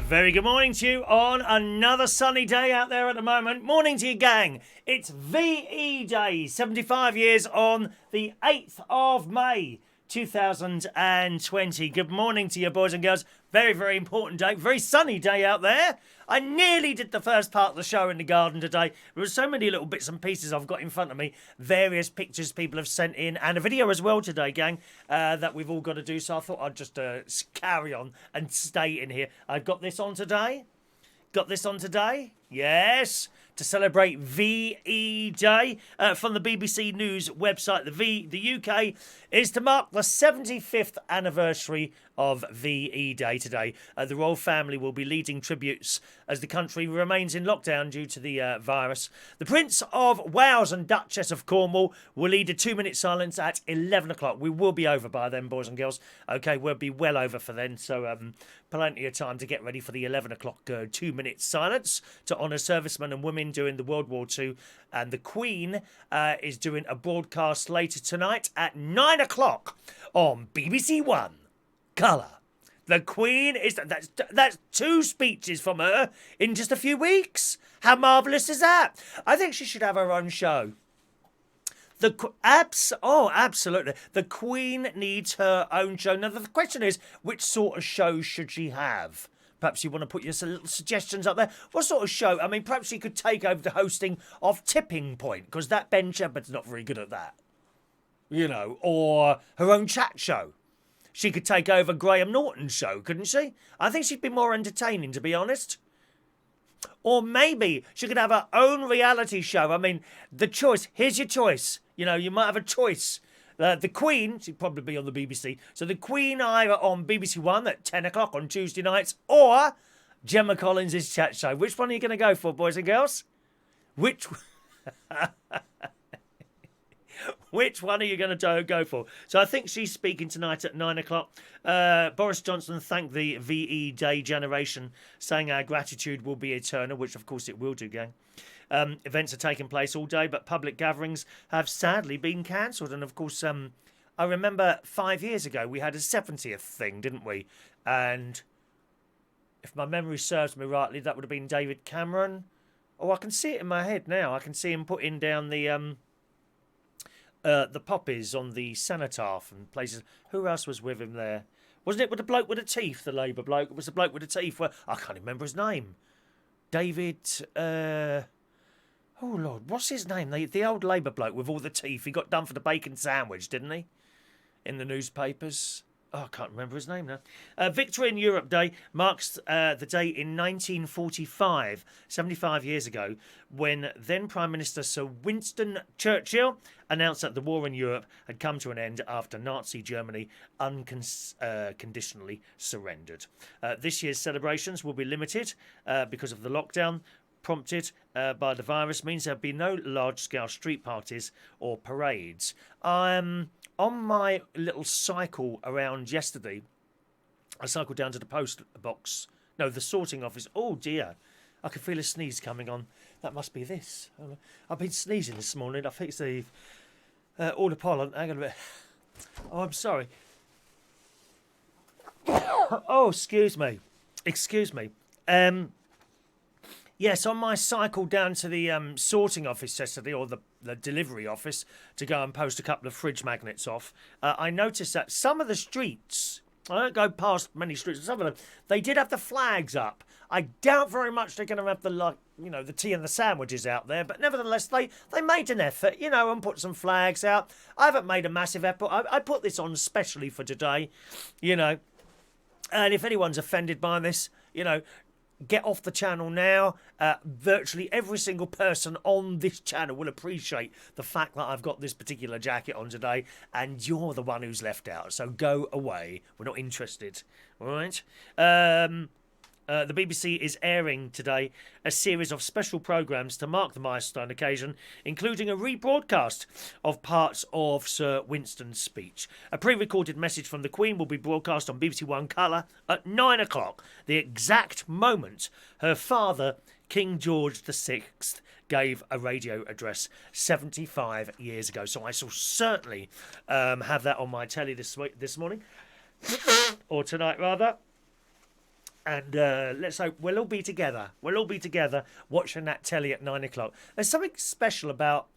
very good morning to you on another sunny day out there at the moment. Morning to you, gang. It's VE Day, 75 years on the 8th of May, 2020. Good morning to you, boys and girls. Very, very important day. Very sunny day out there. I nearly did the first part of the show in the garden today. There were so many little bits and pieces I've got in front of me. Various pictures people have sent in. And a video as well today, gang, that we've all got to do. So I thought I'd just carry on and stay in here. I've got this on today. Yes. To celebrate VE Day from the BBC News website. The UK is to mark the 75th anniversary of VE Day today. The royal family will be leading tributes as the country remains in lockdown due to the virus. The Prince of Wales and Duchess of Cornwall will lead a 2-minute silence at 11 o'clock. We will be over by then, boys and girls. Okay, we'll be well over for then. So plenty of time to get ready for the 11 o'clock 2-minute silence to honour servicemen and women during the World War II. And the Queen is doing a broadcast later tonight at 9 o'clock on BBC One Colour. The Queen is... That's 2 speeches from her in just a few weeks. How marvellous is that? I think she should have her own show. Absolutely. The Queen needs her own show. Now, the question is, which sort of show should she have? Perhaps you want to put your little suggestions up there. What sort of show? I mean, perhaps she could take over the hosting of Tipping Point, because that Ben Shepherd's not very good at that. You know, or her own chat show. She could take over Graham Norton's show, couldn't she? I think she'd be more entertaining, to be honest. Or maybe she could have her own reality show. I mean, the choice. Here's your choice. You know, you might have a choice. The Queen, she'd probably be on the BBC. So the Queen either on BBC One at 10 o'clock on Tuesday nights, or Gemma Collins' chat show. Which one are you going to go for, boys and girls? Which one are you going to go for? So I think she's speaking tonight at 9 o'clock. Boris Johnson thanked the VE Day generation, saying our gratitude will be eternal, which of course it will do, gang. Events are taking place all day, but public gatherings have sadly been cancelled. And of course, I remember 5 years ago we had a 70th thing, didn't we? And if my memory serves me rightly, that would have been David Cameron. Oh, I can see it in my head now. I can see him putting down the poppies on the cenotaph and places. Who else was with him there? Wasn't it with the bloke with the teeth, the Labour bloke? It was the bloke with the teeth. Well, I can't remember his name. David... Oh, Lord, what's his name? The old Labour bloke with all the teeth. He got done for the bacon sandwich, didn't he? In the newspapers. Oh, I can't remember his name now. Victory in Europe Day marks the day in 1945, 75 years ago, when then Prime Minister Sir Winston Churchill announced that the war in Europe had come to an end after Nazi Germany unconditionally surrendered. This year's celebrations will be limited because of the lockdown prompted by the virus. Means there'll be no large-scale street parties or parades. On my little cycle around yesterday, I cycled down to the post box. No, the sorting office. Oh, dear. I can feel a sneeze coming on. That must be this. I've been sneezing this morning. I think it's the all the pollen. Hang on a bit. Oh, I'm sorry. Oh, excuse me. Yes, on my cycle down to the sorting office yesterday, or the delivery office, to go and post a couple of fridge magnets off, I noticed that some of the streets, I don't go past many streets, some of them, they did have the flags up. I doubt very much they're going to have the tea and the sandwiches out there, but nevertheless, they made an effort, and put some flags out. I haven't made a massive effort. I put this on specially for today, and if anyone's offended by this, get off the channel now. Virtually every single person on this channel will appreciate the fact that I've got this particular jacket on today, and you're the one who's left out. So go away. We're not interested. All right? The BBC is airing today a series of special programmes to mark the milestone occasion, including a rebroadcast of parts of Sir Winston's speech. A pre-recorded message from the Queen will be broadcast on BBC One Colour at 9 o'clock, the exact moment her father, King George VI, gave a radio address 75 years ago. So I shall certainly have that on my telly this morning, or tonight rather. And let's hope we'll all be together. We'll all be together watching that telly at 9 o'clock. There's something special about,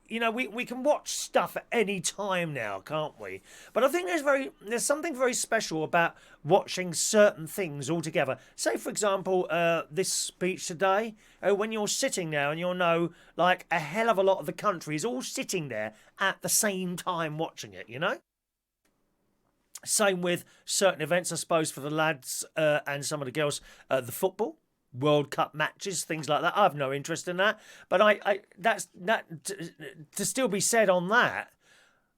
we can watch stuff at any time now, can't we? But I think there's something very special about watching certain things all together. Say, for example, this speech today, when you're sitting there and like a hell of a lot of the country is all sitting there at the same time watching it, Same with certain events, I suppose, for the lads and some of the girls. The football, World Cup matches, things like that. I have no interest in that. But to still be said on that,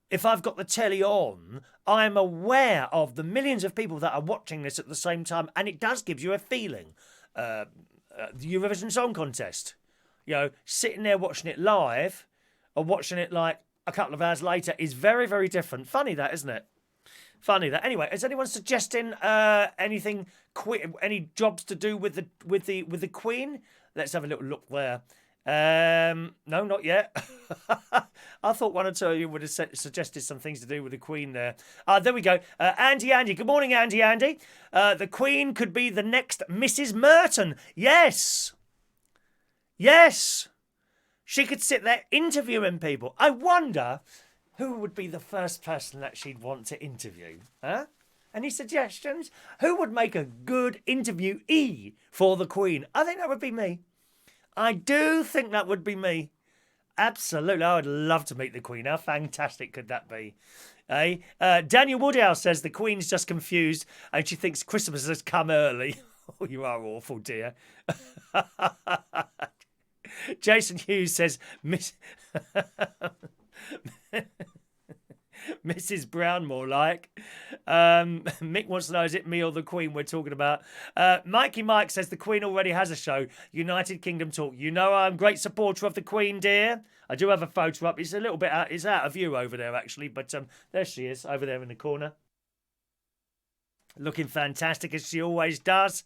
if I've got the telly on, I'm aware of the millions of people that are watching this at the same time, and it does give you a feeling. The Eurovision Song Contest, sitting there watching it live or watching it like a couple of hours later is very, very different. Funny that, isn't it? Funny that. Anyway, is anyone suggesting anything? Any jobs to do with the Queen? Let's have a little look there. No, not yet. I thought one or two of you would have suggested some things to do with the Queen there. There we go. Andy. Good morning, Andy. The Queen could be the next Mrs. Merton. Yes. She could sit there interviewing people. I wonder who would be the first person that she'd want to interview? Huh? Any suggestions? Who would make a good interviewee for the Queen? I think that would be me. I do think that would be me. Absolutely. I would love to meet the Queen. How fantastic could that be? Daniel Woodhouse says the Queen's just confused and she thinks Christmas has come early. Oh, you are awful, dear. Jason Hughes says, Mrs. Brown, more like. Mick wants to know, is it me or the Queen we're talking about? Mikey Mike says the Queen already has a show, United Kingdom Talk. I'm a great supporter of the Queen, dear. I do have a photo up. It's a little bit out, it's out of view over there, actually, but there she is, over there in the corner. Looking fantastic, as she always does.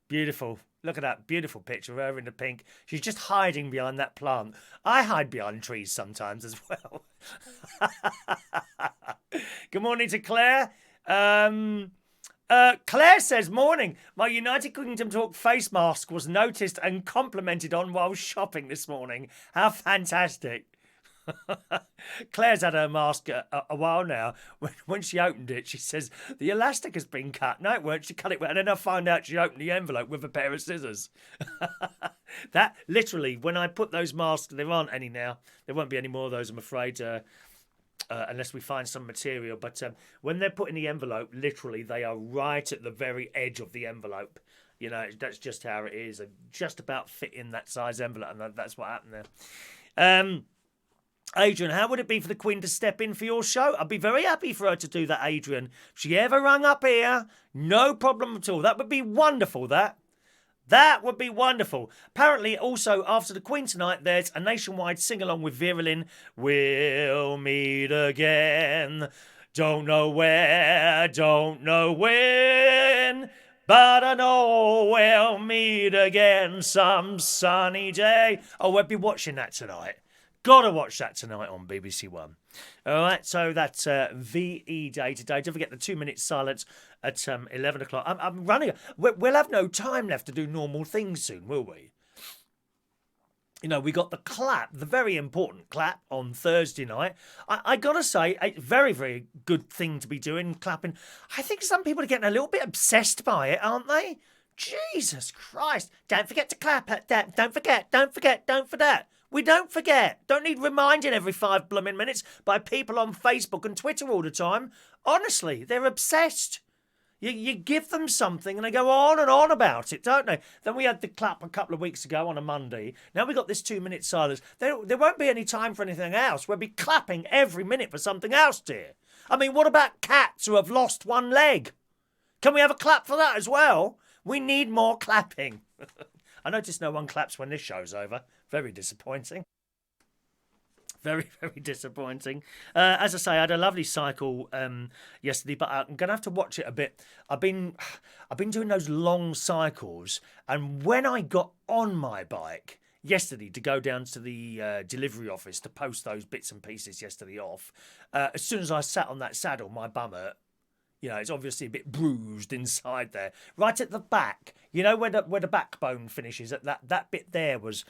Beautiful. Look at that beautiful picture of her in the pink. She's just hiding behind that plant. I hide behind trees sometimes as well. Good morning to Claire. Claire says, morning. My United Kingdom Talk face mask was noticed and complimented on while shopping this morning. How fantastic. Claire's had her mask a while now. When she opened it, she says, the elastic has been cut. No, it weren't. She cut it. And then I find out she opened the envelope with a pair of scissors. That, literally, when I put those masks, there aren't any now. There won't be any more of those, I'm afraid, unless we find some material. But when they're put in the envelope, literally, they are right at the very edge of the envelope. That's just how it is. They just about fit in that size envelope, and that's what happened there. Adrian, how would it be for the Queen to step in for your show? I'd be very happy for her to do that, Adrian. If she ever rung up here, no problem at all. That would be wonderful, that. That would be wonderful. Apparently, also, after the Queen tonight, there's a nationwide sing-along with Vera Lynn. We'll meet again. Don't know where, don't know when, but I know we'll meet again some sunny day. Oh, we'll be watching that tonight. Gotta watch that tonight on BBC One. All right, so that's VE Day today. Don't forget the 2-minute silence at 11 o'clock. I'm running. We'll have no time left to do normal things soon, will we? We got the clap, the very important clap on Thursday night. I gotta say, a very, very good thing to be doing, clapping. I think some people are getting a little bit obsessed by it, aren't they? Jesus Christ. Don't forget to clap at that. Don't forget. We don't forget. Don't need reminding every 5 blooming minutes by people on Facebook and Twitter all the time. Honestly, they're obsessed. You give them something and they go on and on about it, don't they? Then we had the clap a couple of weeks ago on a Monday. Now we got this 2-minute silence. There won't be any time for anything else. We'll be clapping every minute for something else, dear. I mean, what about cats who have lost one leg? Can we have a clap for that as well? We need more clapping. I notice no one claps when this show's over. Very disappointing. Very, very disappointing. As I say, I had a lovely cycle yesterday, but I'm going to have to watch it a bit. I've been doing those long cycles, and when I got on my bike yesterday to go down to the delivery office to post those bits and pieces yesterday off, as soon as I sat on that saddle, my bum hurt. You know, it's obviously a bit bruised inside there. Right at the back, you know where the backbone finishes. That bit there was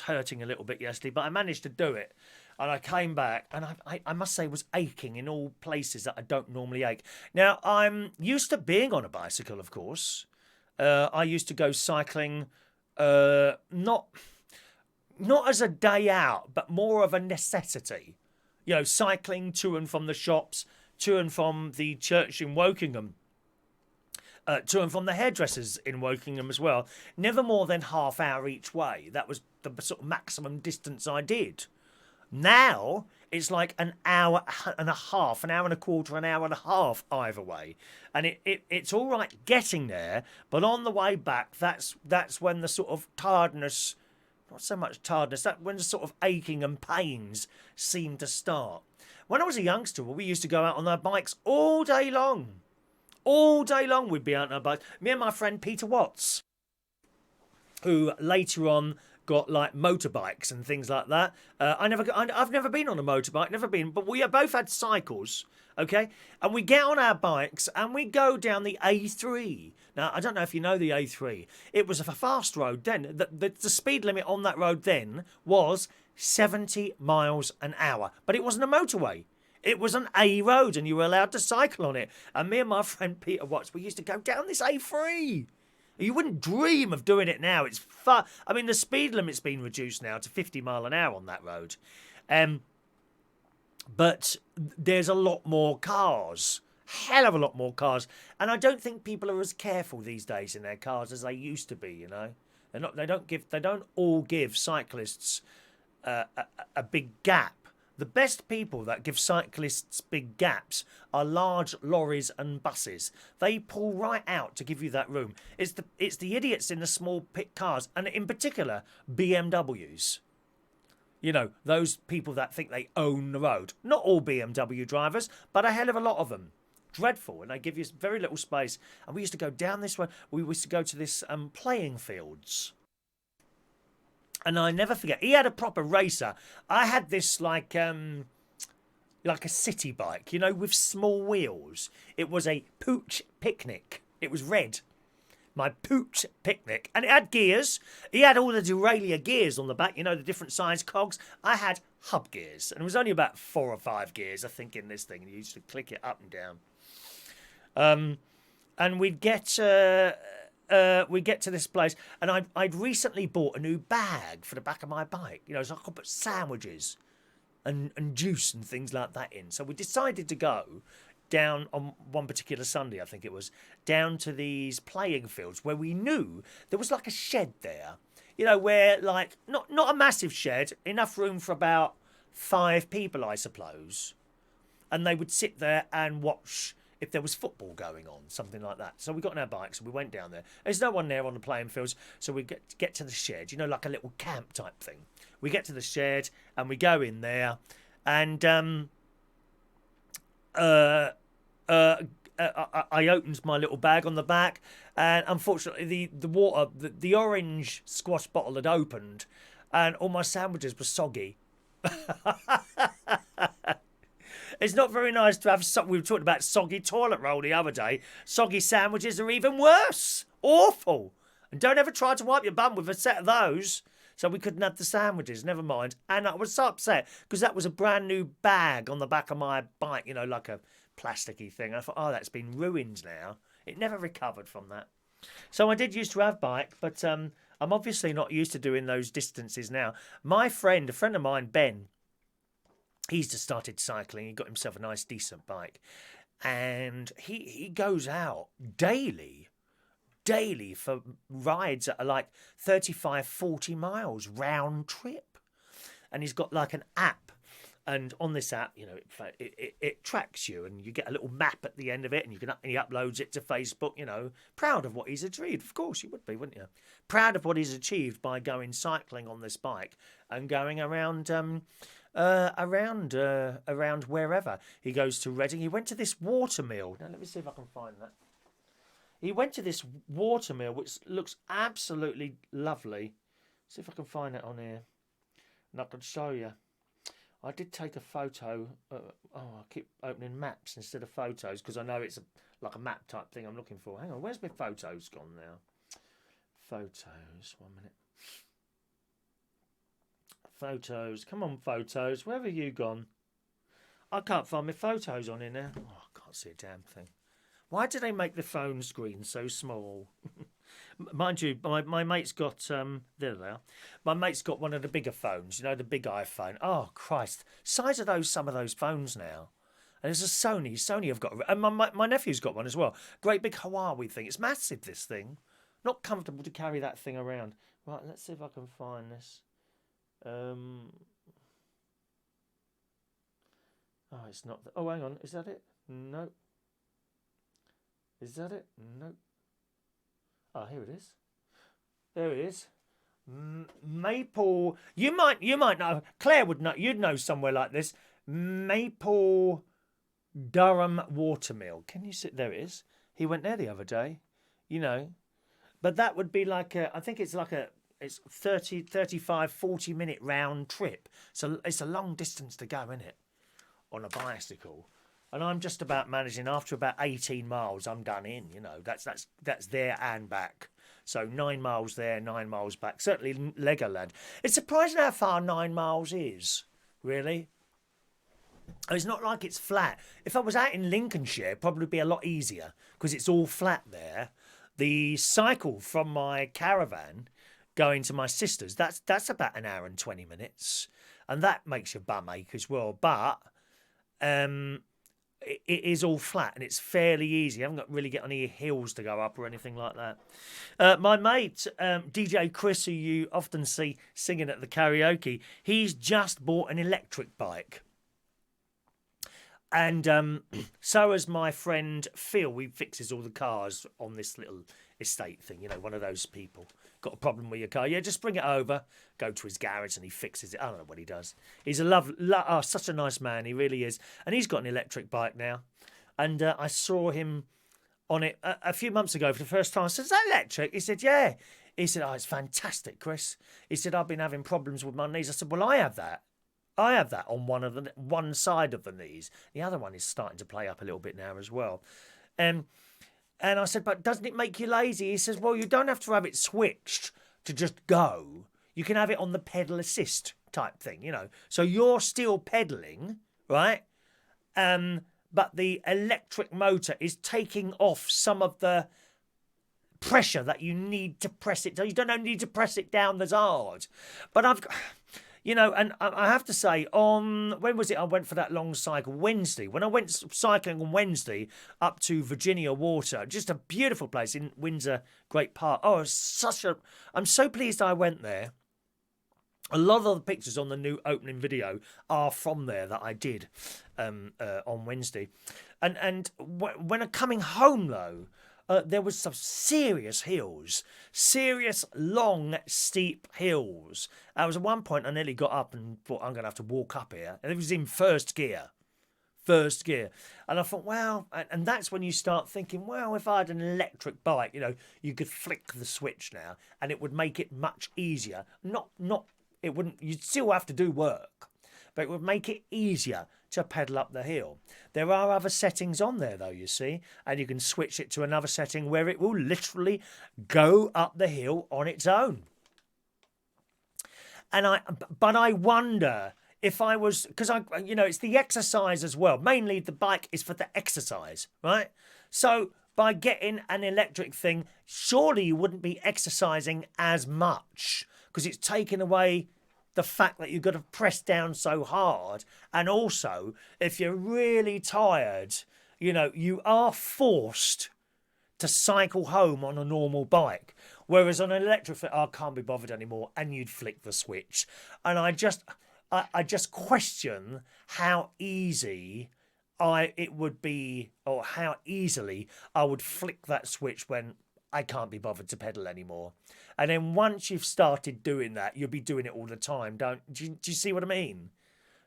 hurting a little bit yesterday, but I managed to do it. And I came back, and I must say was aching in all places that I don't normally ache. Now I'm used to being on a bicycle, of course. I used to go cycling, not as a day out, but more of a necessity. You know, cycling to and from the shops, to and from the church in Wokingham, to and from the hairdressers in Wokingham as well. Never more than half hour each way. That was the sort of maximum distance I did. Now it's like an hour and a half, an hour and a quarter, an hour and a half either way, and it's all right getting there, but on the way back, that's when the sort of tiredness, not so much tiredness, that when the sort of aching and pains seem to start. When I was a youngster, we used to go out on our bikes all day long. All day long we'd be out on our bikes. Me and my friend Peter Watts, who later on got like motorbikes and things like that. I've never been on a motorbike, never been, but we both had cycles, okay? And we get on our bikes and we go down the A3. Now, I don't know if you know the A3. It was a fast road then. The speed limit on that road then was 70 miles an hour, but it wasn't a motorway. It was an A road and you were allowed to cycle on it. And me and my friend Peter Watts, we used to go down this A3. You wouldn't dream of doing it now. It's far. I mean, the speed limit's been reduced now to 50 mile an hour on that road. But there's a lot more cars. Hell of a lot more cars. And I don't think people are as careful these days in their cars as they used to be, you know. They don't all give cyclists a big gap. The best people that give cyclists big gaps are large lorries and buses. They pull right out to give you that room. It's the idiots in the small pit cars, and in particular BMWs. You know, those people that think they own the road. Not all BMW drivers, but a hell of a lot of them. Dreadful, and they give you very little space. And we used to go down this way. We used to go to this playing fields. And I never forget, he had a proper racer. I had this like a city bike, you know, with small wheels. It was a Pooch Picnic. It was red. My Pooch Picnic. And it had gears. He had all the derailleur gears on the back, you know, the different size cogs. I had hub gears. And it was only about 4 or 5 gears, I think, in this thing. You used to click it up and down. And we'd get to this place, and I'd recently bought a new bag for the back of my bike, you know, so I could put sandwiches and juice and things like that in. So we decided to go down on one particular Sunday, I think it was, down to these playing fields where we knew there was like a shed there, you know, where like, not a massive shed, enough room for about 5 people, I suppose. And they would sit there and watch if there was football going on, something like that. So we got on our bikes and we went down there. There's no one there on the playing fields, so we get to the shed, you know, like a little camp type thing. We get to the shed and we go in there, and I opened my little bag on the back, and unfortunately the orange squash bottle had opened, and all my sandwiches were soggy. It's not very nice to have. We were talking about soggy toilet roll the other day. Soggy sandwiches are even worse. Awful. And don't ever try to wipe your bum with a set of those. So we couldn't have the sandwiches, never mind. And I was so upset because that was a brand new bag on the back of my bike, you know, like a plasticky thing. I thought, oh, that's been ruined now. It never recovered from that. So I did used to have bike, but I'm obviously not used to doing those distances now. A friend of mine, Ben, he's just started cycling. He got himself a nice, decent bike. And he goes out daily for rides that are like 35, 40 miles round trip. And he's got like an app. And on this app, you know, it tracks you, and you get a little map at the end of it, and he uploads it to Facebook, you know, proud of what he's achieved. Of course you would be, wouldn't you? Proud of what he's achieved by going cycling on this bike and going around wherever. He goes to Reading. He went to this watermill. Now let me see if I can find that. He went to this watermill, which looks absolutely lovely. See if I can find it on here, and I can show you. I did take a photo. I keep opening maps instead of photos because I know it's like a map type thing I'm looking for. Hang on, where's my photos gone now? Photos, 1 minute. Photos, come on, photos. Where have you gone? I can't find my photos on here now. Oh, I can't see a damn thing. Why do they make the phone screen so small? Mind you, my mate's got there they are. My mate's got one of the bigger phones, you know, the big iPhone. Oh Christ, size of some of those phones now. And there's a Sony. Sony have got, and my nephew's got one as well. Great big Huawei thing. It's massive. This thing, not comfortable to carry that thing around. Right, let's see if I can find this. Oh, it's not. Oh, hang on. Is that it? No. Is that it? No. Oh, here it is. There it is. Maple. You might know. Claire would know. You'd know somewhere like this. Maple Durham Watermill. Can you see? There it is. He went there the other day. You know, but that would be like I think it's like it's 30, 35, 40-minute round trip. So it's a long distance to go, isn't it? On a bicycle. And I'm just about managing. After about 18 miles, I'm done in. You know, that's there and back. So 9 miles there, 9 miles back. Certainly Legoland. It's surprising how far 9 miles is. Really. It's not like it's flat. If I was out in Lincolnshire, it'd probably be a lot easier because it's all flat there. The cycle from my caravan going to my sister's, that's about an hour and 20 minutes. And that makes your bum ache as well. But it is all flat and it's fairly easy. I haven't really got any hills to go up or anything like that. My mate, DJ Chris, who you often see singing at the karaoke, he's just bought an electric bike. And so has my friend Phil. He fixes all the cars on this little estate thing. You know, one of those people. Got a problem with your car? Yeah, just bring it over. Go to his garage and he fixes it. I don't know what he does. He's a such a nice man. He really is. And he's got an electric bike now. And I saw him on it a few months ago for the first time. I said, "Is that electric?" He said, "Yeah." He said, "Oh, it's fantastic, Chris." He said, "I've been having problems with my knees." I said, "Well, I have that. I have that on one side of the knees. The other one is starting to play up a little bit now as well." And I said, "But doesn't it make you lazy?" He says, "Well, you don't have to have it switched to just go. You can have it on the pedal assist type thing, you know. So you're still pedaling, right? But the electric motor is taking off some of the pressure that you need to press it. You don't need to press it down as hard. But I've got... You know, and I have to say, when was it I went for that long cycle? Wednesday. When I went cycling on Wednesday up to Virginia Water, just a beautiful place in Windsor Great Park. Oh, I'm so pleased I went there. A lot of the pictures on the new opening video are from there that I did on Wednesday. And when I'm coming home, though, there was some serious hills, serious long, steep hills. I was at one point I nearly got up and thought I'm going to have to walk up here. And it was in first gear. And I thought, wow. And that's when you start thinking, well, if I had an electric bike, you know, you could flick the switch now and it would make it much easier. It wouldn't, you'd still have to do work, but it would make it easier to pedal up the hill. There are other settings on there though, you see, and you can switch it to another setting where it will literally go up the hill on its own. But I wonder if I was, because it's the exercise as well. Mainly the bike is for the exercise, right? So by getting an electric thing, surely you wouldn't be exercising as much because it's taken away the fact that you've got to press down so hard. And also, if you're really tired, you know, you are forced to cycle home on a normal bike. Whereas on an electric, I can't be bothered anymore, and you'd flick the switch. And I just question how easy it would be, or how easily I would flick that switch when I can't be bothered to pedal anymore. And then once you've started doing that, you'll be doing it all the time. Do you see what I mean?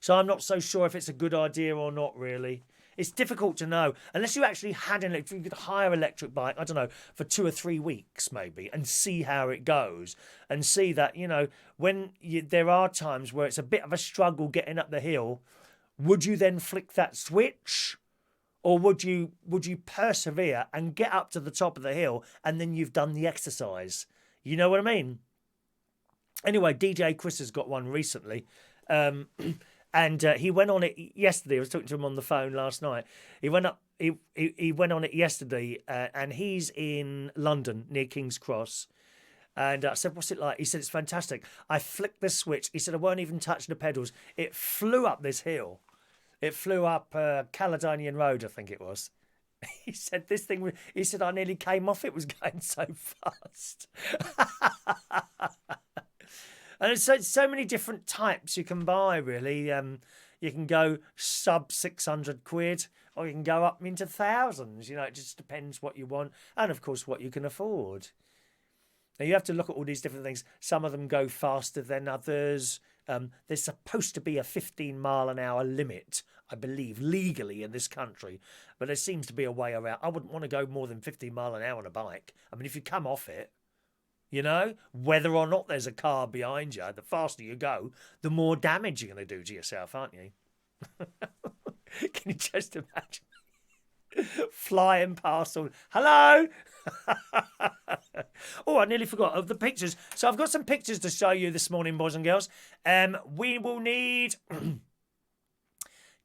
So I'm not so sure if it's a good idea or not, really. It's difficult to know unless you actually had an electric. You could hire an electric bike, I don't know, for 2 or 3 weeks maybe, and see how it goes, and see that, you know, when there are times where it's a bit of a struggle getting up the hill, would you then flick that switch, or would you persevere and get up to the top of the hill and then you've done the exercise? You know what I mean? Anyway, DJ Chris has got one recently. And he went on it yesterday. I was talking to him on the phone last night. He went up. He went on it yesterday, and he's in London near King's Cross. And I said, "What's it like?" He said, "It's fantastic. I flicked the switch." He said, "I won't even touch the pedals. It flew up this hill. It flew up Caledonian Road, I think it was." He said, "This thing." He said, "I nearly came off. It was going so fast." And there's so many different types you can buy, really. You can go sub 600 quid, or you can go up into thousands. You know, it just depends what you want, and of course what you can afford. Now you have to look at all these different things. Some of them go faster than others. There's supposed to be a 15-mile-an-hour limit, I believe, legally in this country, but there seems to be a way around. I wouldn't want to go more than 15 mile an hour on a bike. I mean, if you come off it, you know, whether or not there's a car behind you, the faster you go, the more damage you're going to do to yourself, aren't you? Can you just imagine? Flying past all... Hello? Oh, I nearly forgot of the pictures. So I've got some pictures to show you this morning, boys and girls. We will need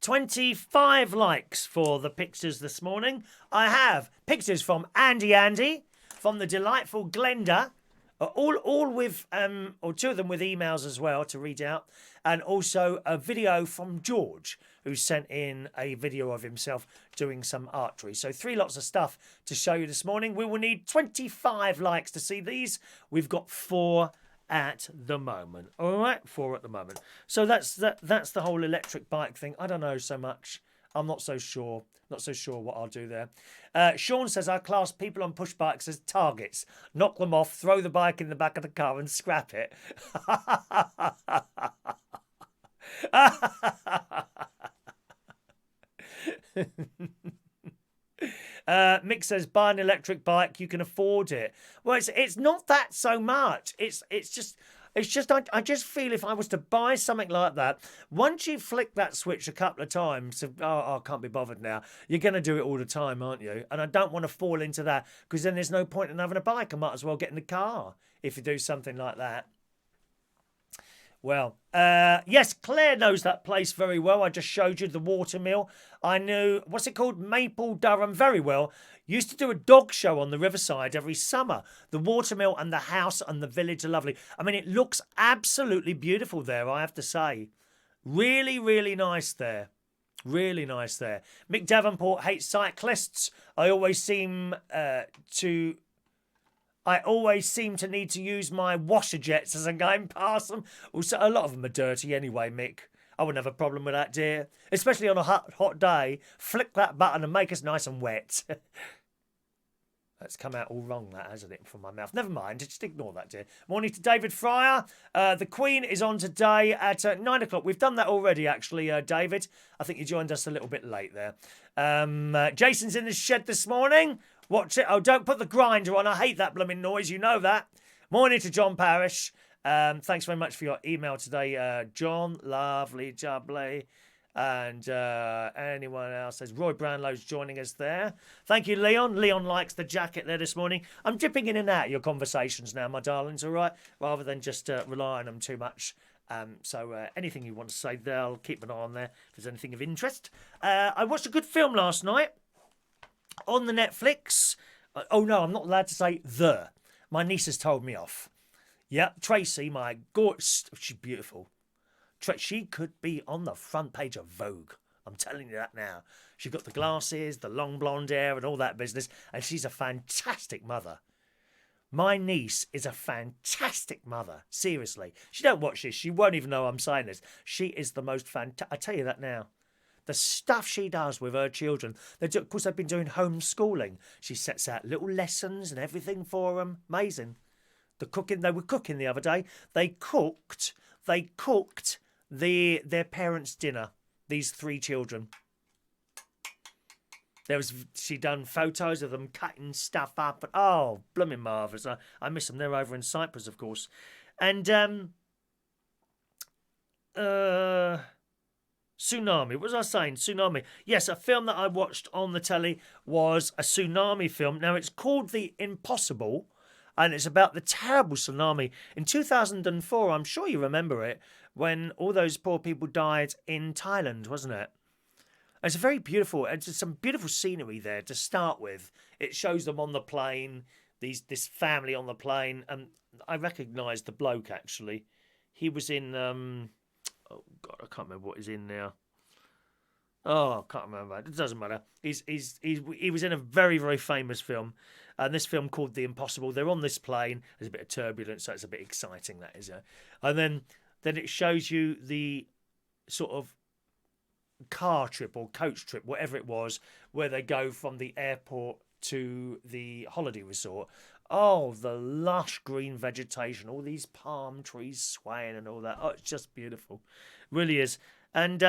25 likes for the pictures this morning. I have pictures from Andy, from the delightful Glenda, all with, or 2 of them with emails as well to read out, and also a video from George, who sent in a video of himself doing some archery. So 3 lots of stuff to show you this morning. We will need 25 likes to see these. We've got 4 at the moment. All right, 4 at the moment. So that's the whole electric bike thing. I don't know so much. I'm not so sure. Not so sure what I'll do there. Sean says, I class people on push bikes as targets. Knock them off, throw the bike in the back of the car and scrap it. Mick says, buy an electric bike, you can afford it. Well, it's not that so much. It's just I just feel if I was to buy something like that, once you flick that switch a couple of times, I can't be bothered now, you're going to do it all the time, aren't you? And I don't want to fall into that, because then there's no point in having a bike. I might as well get in the car if you do something like that. Well, yes, Claire knows that place very well. I just showed you the watermill. I knew, what's it called? Maple Durham very well. Used to do a dog show on the riverside every summer. The watermill and the house and the village are lovely. I mean, it looks absolutely beautiful there, I have to say. Really, really nice there. Really nice there. Mick Davenport hates cyclists. I always seem to need to use my washer jets as I'm going past them. Also, a lot of them are dirty anyway, Mick. I wouldn't have a problem with that, dear. Especially on a hot day. Flick that button and make us nice and wet. That's come out all wrong, that, hasn't it, from my mouth? Never mind, just ignore that, dear. Morning to David Fryer. The Queen is on today at 9 o'clock. We've done that already, actually, David. I think you joined us a little bit late there. Jason's in the shed this morning. Watch it. Oh, don't put the grinder on. I hate that blooming noise. You know that. Morning to John Parrish. Thanks very much for your email today, John. Lovely, jubbly. And anyone else says Roy Brownlow's joining us there. Thank you, Leon. Leon likes the jacket there this morning. I'm dipping in and out of your conversations now, my darlings, all right? Rather than just rely on them too much. So anything you want to say there, I'll keep an eye on there if there's anything of interest. I watched a good film last night on the Netflix. Oh, no, I'm not allowed to say the. My niece has told me off. Yep, Tracy, my gorgeous... She's beautiful. She could be on the front page of Vogue. I'm telling you that now. She's got the glasses, the long blonde hair and all that business, and she's a fantastic mother. My niece is a fantastic mother. Seriously. She don't watch this. She won't even know I'm saying this. She is the most fantastic... I tell you that now. The stuff she does with her children. Of course, they've been doing homeschooling. She sets out little lessons and everything for them. Amazing. The cooking. They were cooking the other day. They cooked their parents' dinner. These 3 children. She done photos of them cutting stuff up. And, oh, blooming marvellous. I miss them. They're over in Cyprus, of course. And Tsunami. What was I saying? Tsunami. Yes, a film that I watched on the telly was a tsunami film. Now, it's called The Impossible, and it's about the terrible tsunami in 2004. I'm sure you remember it, when all those poor people died in Thailand, wasn't it? It's a very beautiful, it's some beautiful scenery there to start with. It shows them on the plane, this family on the plane, and I recognised the bloke, actually. He was in, oh God, I can't remember what he's in now. Oh, I can't remember. It doesn't matter. He was in a very, very famous film, and this film called The Impossible. They're on this plane. There's a bit of turbulence, so it's a bit exciting, that is. And then it shows you the sort of car trip or coach trip, whatever it was, where they go from the airport to the holiday resort. Oh, the lush green vegetation, all these palm trees swaying and all that. Oh, it's just beautiful. Really is. And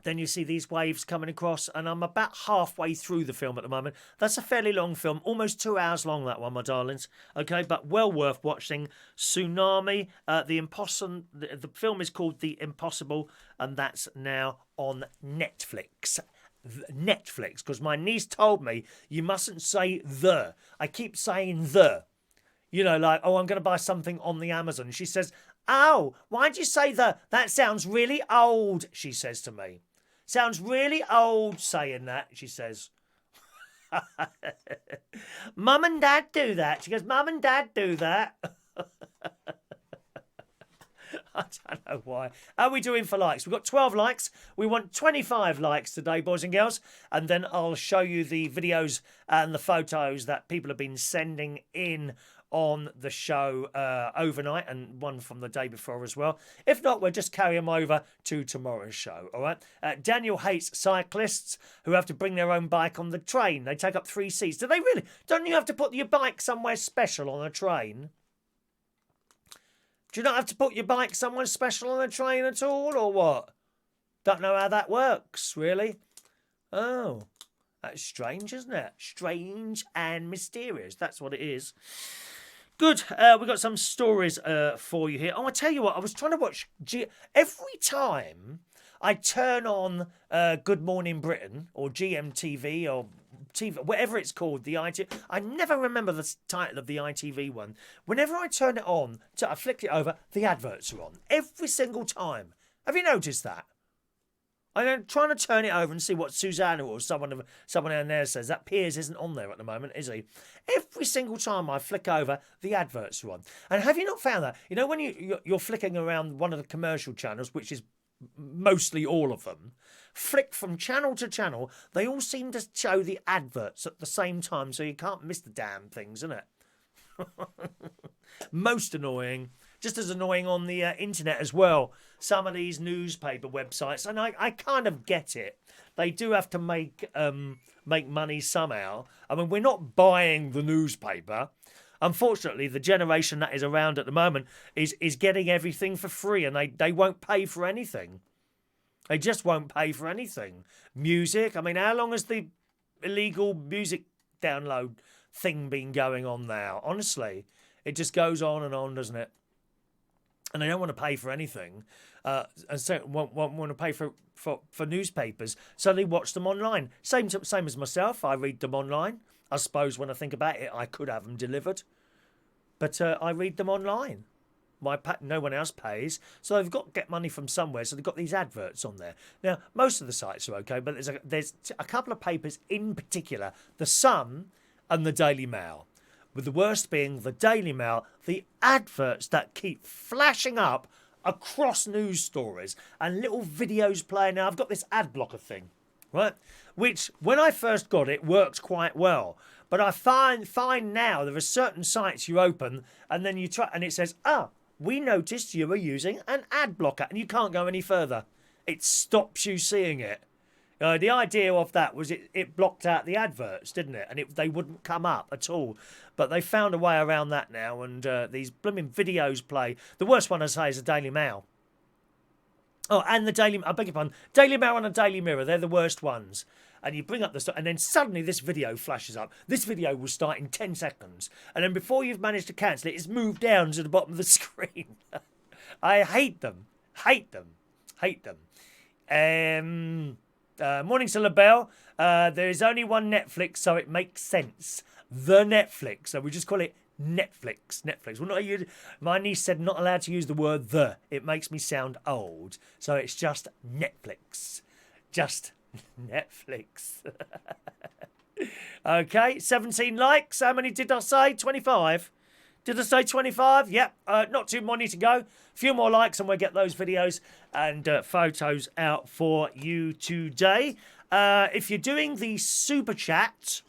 then you see these waves coming across, and I'm about halfway through the film at the moment. That's a fairly long film, almost 2 hours long, that one, my darlings. Okay, but well worth watching. Tsunami, the film is called The Impossible, and that's now on Netflix. Netflix, because my niece told me you mustn't say the. I keep saying the. You know, like, oh, I'm going to buy something on the Amazon. She says, oh, why'd you say the? That sounds really old, she says to me. Sounds really old saying that, she says. Mum and Dad do that. She goes, Mum and Dad do that. I don't know why. How are we doing for likes? We've got 12 likes. We want 25 likes today, boys and girls. And then I'll show you the videos and the photos that people have been sending in on the show overnight, and one from the day before as well. If not, we'll just carry them over to tomorrow's show, all right? Daniel hates cyclists who have to bring their own bike on the train. They take up 3 seats. Do they really? Don't you have to put your bike somewhere special on a train? Do you not have to put your bike somewhere special on a train at all, or what? Don't know how that works, really. Oh, that's strange, isn't it? Strange and mysterious. That's what it is. Good. We've got some stories for you here. Oh, I tell you what, I was trying to watch... Every time I turn on Good Morning Britain or GMTV or TV, whatever it's called, the ITV... I never remember the title of the ITV one. Whenever I turn it on, I flick it over, the adverts are on. Every single time. Have you noticed that? I'm trying to turn it over and see what Susanna or someone down there says. That Piers isn't on there at the moment, is he? Every single time I flick over, the adverts are on. And have you not found that? You know, when you're flicking around one of the commercial channels, which is mostly all of them, flick from channel to channel, they all seem to show the adverts at the same time, so you can't miss the damn things, isn't it? Most annoying. Just as annoying on the internet as well. Some of these newspaper websites, and I kind of get it. They do have to make money somehow. I mean, we're not buying the newspaper. Unfortunately, the generation that is around at the moment is getting everything for free, and they won't pay for anything. They just won't pay for anything. Music, I mean, how long has the illegal music download thing been going on now? Honestly, it just goes on, doesn't it? And they don't want to pay for anything, and so won't want to pay for newspapers, so they watch them online. Same as myself, I read them online. I suppose when I think about it, I could have them delivered, but I read them online. No one else pays, so they've got to get money from somewhere, so they've got these adverts on there. Now, most of the sites are okay, but there's a couple of papers in particular, The Sun and the Daily Mail. With the worst being the Daily Mail, the adverts that keep flashing up across news stories and little videos playing. Now, I've got this ad blocker thing, right? Which, when I first got it, worked quite well. But I find now there are certain sites you open and then you try and it says, we noticed you were using an ad blocker, and you can't go any further. It stops you seeing it. The idea of that was it blocked out the adverts, didn't it? And they wouldn't come up at all. But they found a way around that now, and these blooming videos play. The worst one, I say, is the Daily Mail. Oh, and I beg your pardon, Daily Mail and the Daily Mirror, they're the worst ones. and you bring up the stock, and then suddenly this video flashes up. This video will start in 10 seconds, and then before you've managed to cancel it, it's moved down to the bottom of the screen. I hate them. Hate them. Hate them. Morning to LaBelle. There is only one Netflix, so it makes sense. The Netflix. So we just call it Netflix. Netflix. Well, not you. My niece said not allowed to use the word the. It makes me sound old. So it's just Netflix. Just Netflix. Okay, 17 likes. How many did I say? 25? Did I say 25? Yep. Not too many to go. A few more likes and we'll get those videos and photos out for you today. If you're doing the super chat,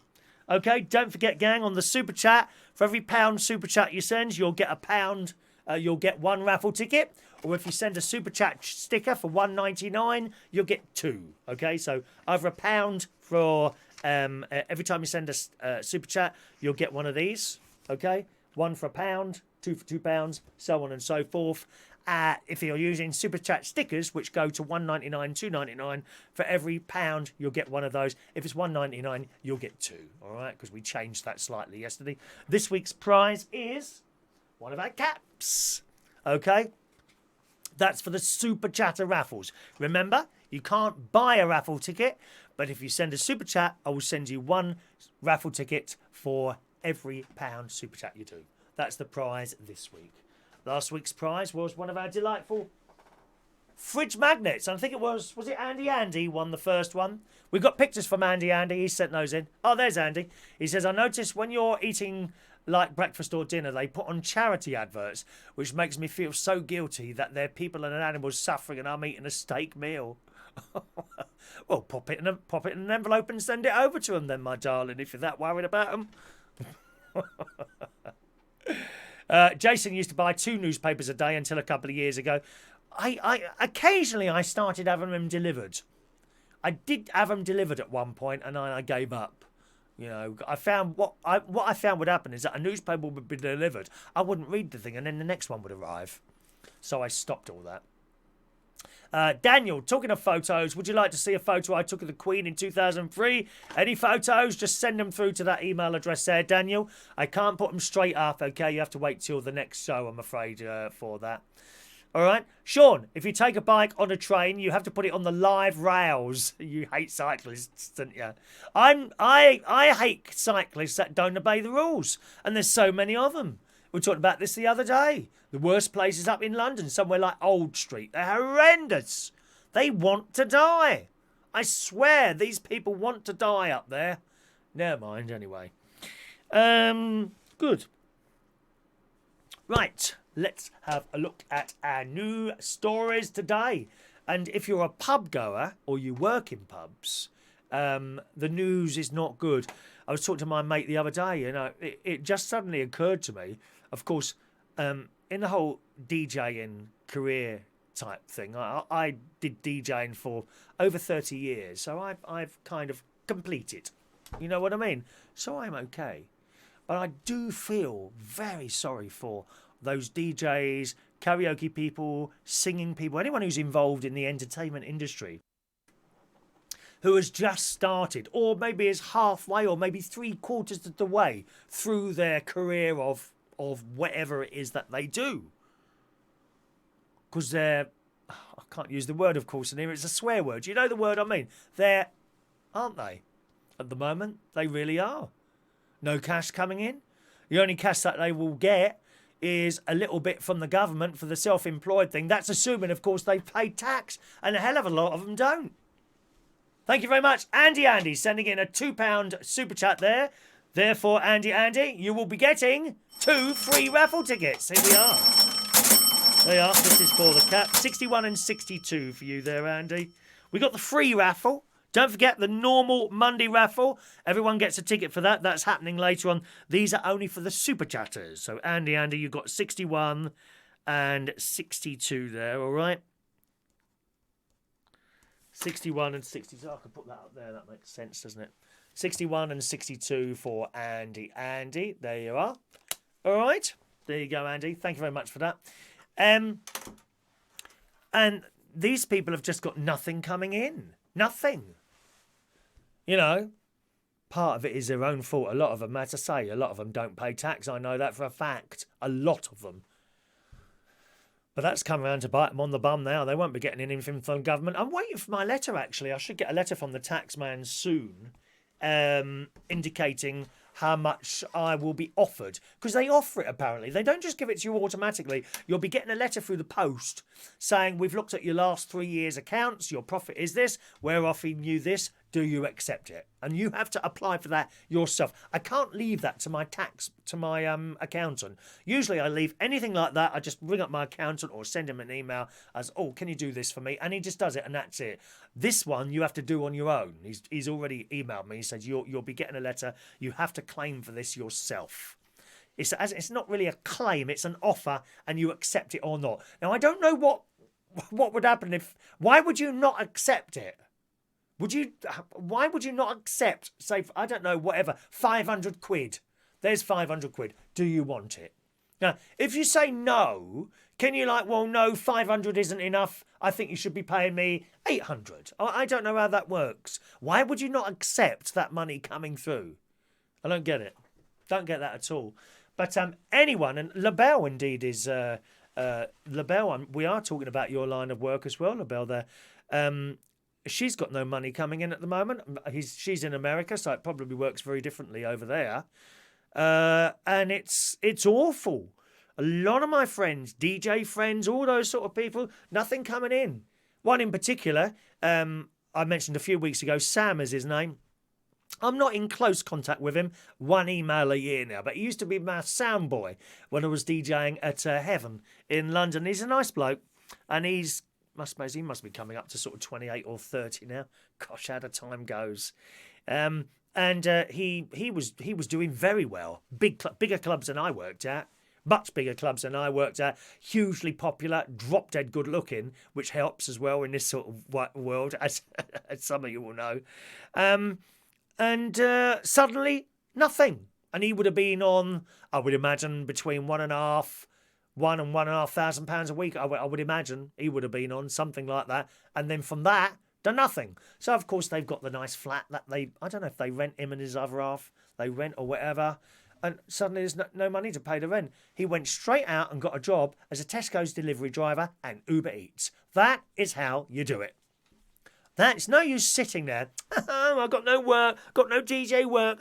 okay, don't forget, gang, on the super chat, for every £1 super chat you send, you'll get £1. You'll get 1 raffle ticket. Or if you send a super chat sticker for $1.99, you'll get 2. Okay, so over £1 for every time you send a super chat, you'll get one of these. Okay, 1 for £1, 2 for £2, so on and so forth. If you're using super chat stickers, which go to $1.99, $2.99, for every £1 you'll get one of those. If it's $1.99, you'll get 2. All right, because we changed that slightly yesterday. This week's prize is one of our caps. Okay, that's for the super chatter raffles. Remember, you can't buy a raffle ticket, but if you send a super chat, I will send you 1 raffle ticket for every £1 super chat you do. That's the prize this week. Last week's prize was one of our delightful fridge magnets. I think it was it Andy won the first one? We got pictures from Andy. He sent those in. Oh, there's Andy. He says, I noticed when you're eating like breakfast or dinner, they put on charity adverts, which makes me feel so guilty that there are people and animals suffering and I'm eating a steak meal. Well, pop it in an envelope and send it over to them then, my darling, if you're that worried about them. Jason used to buy 2 newspapers a day until a couple of years ago. I occasionally I started having them delivered. I did have them delivered at one point, and I gave up. You know, I found what I found would happen is that a newspaper would be delivered. I wouldn't read the thing, and then the next one would arrive. So I stopped all that. Daniel, talking of photos, would you like to see a photo I took of the Queen in 2003? Any photos? Just send them through to that email address there, Daniel. I can't put them straight up, okay? You have to wait till the next show, I'm afraid, for that. All right? Sean, if you take a bike on a train, you have to put it on the live rails. You hate cyclists, don't you? I hate cyclists that don't obey the rules, and there's so many of them. We talked about this the other day. The worst place is up in London, somewhere like Old Street. They're horrendous. They want to die. I swear, these people want to die up there. Never mind, anyway. Good. Right, let's have a look at our new stories today. And if you're a pub goer or you work in pubs, the news is not good. I was talking to my mate the other day, you know, it just suddenly occurred to me, of course, in the whole DJing career type thing, I did DJing for over 30 years, so I've kind of completed. You know what I mean? So I'm okay. But I do feel very sorry for those DJs, karaoke people, singing people, anyone who's involved in the entertainment industry, who has just started, or maybe is halfway, or maybe 3/4 of the way through their career of whatever it is that they do. Because they're, I can't use the word, of course, in here, it's a swear word. You know the word I mean? They're, aren't they? At the moment, they really are. No cash coming in. The only cash that they will get is a little bit from the government for the self-employed thing. That's assuming, of course, they pay tax, and a hell of a lot of them don't. Thank you very much, Andy, sending in a £2 super chat there. Therefore, Andy, you will be getting 2 free raffle tickets. Here we are. There you are. This is for the cap. 61 and 62 for you there, Andy. We got the free raffle. Don't forget the normal Monday raffle. Everyone gets a ticket for that. That's happening later on. These are only for the super chatters. So, Andy, you've got 61 and 62 there, all right? 61 and 62. I could put that up there. That makes sense, doesn't it? 61 and 62 for Andy. There you are. All right. There you go, Andy. Thank you very much for that. And these people have just got nothing coming in. Nothing. You know, part of it is their own fault. A lot of them, as I say, a lot of them don't pay tax. I know that for a fact. A lot of them. But that's come around to bite them on the bum now. They won't be getting anything from the government. I'm waiting for my letter, actually. I should get a letter from the taxman soon, indicating how much I will be offered. Because they offer it, apparently. They don't just give it to you automatically. You'll be getting a letter through the post saying, we've looked at your last 3 years' accounts. Your profit is this. We're offering you this. Do you accept it? And you have to apply for that yourself. I can't leave that to my accountant. Usually I leave anything like that. I just ring up my accountant or send him an email as, oh, can you do this for me? And he just does it, and that's it. This one you have to do on your own. He's already emailed me. He said you'll be getting a letter. You have to claim for this yourself. It's not really a claim. It's an offer, and you accept it or not. Now I don't know what would happen if. Why would you not accept it? Why would you not accept, say, I don't know, whatever, 500 quid? There's 500 quid. Do you want it? Now, if you say no, can you well, no, 500 isn't enough. I think you should be paying me 800. I don't know how that works. Why would you not accept that money coming through? I don't get it. Don't get that at all. But anyone, and LaBelle indeed is, LaBelle, we are talking about your line of work as well, LaBelle there. She's got no money coming in at the moment. She's in America, so it probably works very differently over there. And it's awful. A lot of my friends, DJ friends, all those sort of people, nothing coming in. One in particular, I mentioned a few weeks ago, Sam is his name. I'm not in close contact with him, one email a year now, but he used to be my sound boy when I was DJing at Heaven in London. He's a nice bloke, and he must be coming up to sort of 28 or 30 now. Gosh, how the time goes. And he was doing very well. Bigger clubs than I worked at. Much bigger clubs than I worked at. Hugely popular, drop dead good looking, which helps as well in this sort of world, as some of you will know. And suddenly, nothing. And he would have been on, I would imagine, between £1,500 and £1,500 a week. I would imagine he would have been on something like that. And then from that, done nothing. So, of course, they've got the nice flat that I don't know if they rent him and his other half, they rent or whatever. And suddenly there's no money to pay the rent. He went straight out and got a job as a Tesco's delivery driver and Uber Eats. That is how you do it. It's no use sitting there. I've got no work, got no DJ work.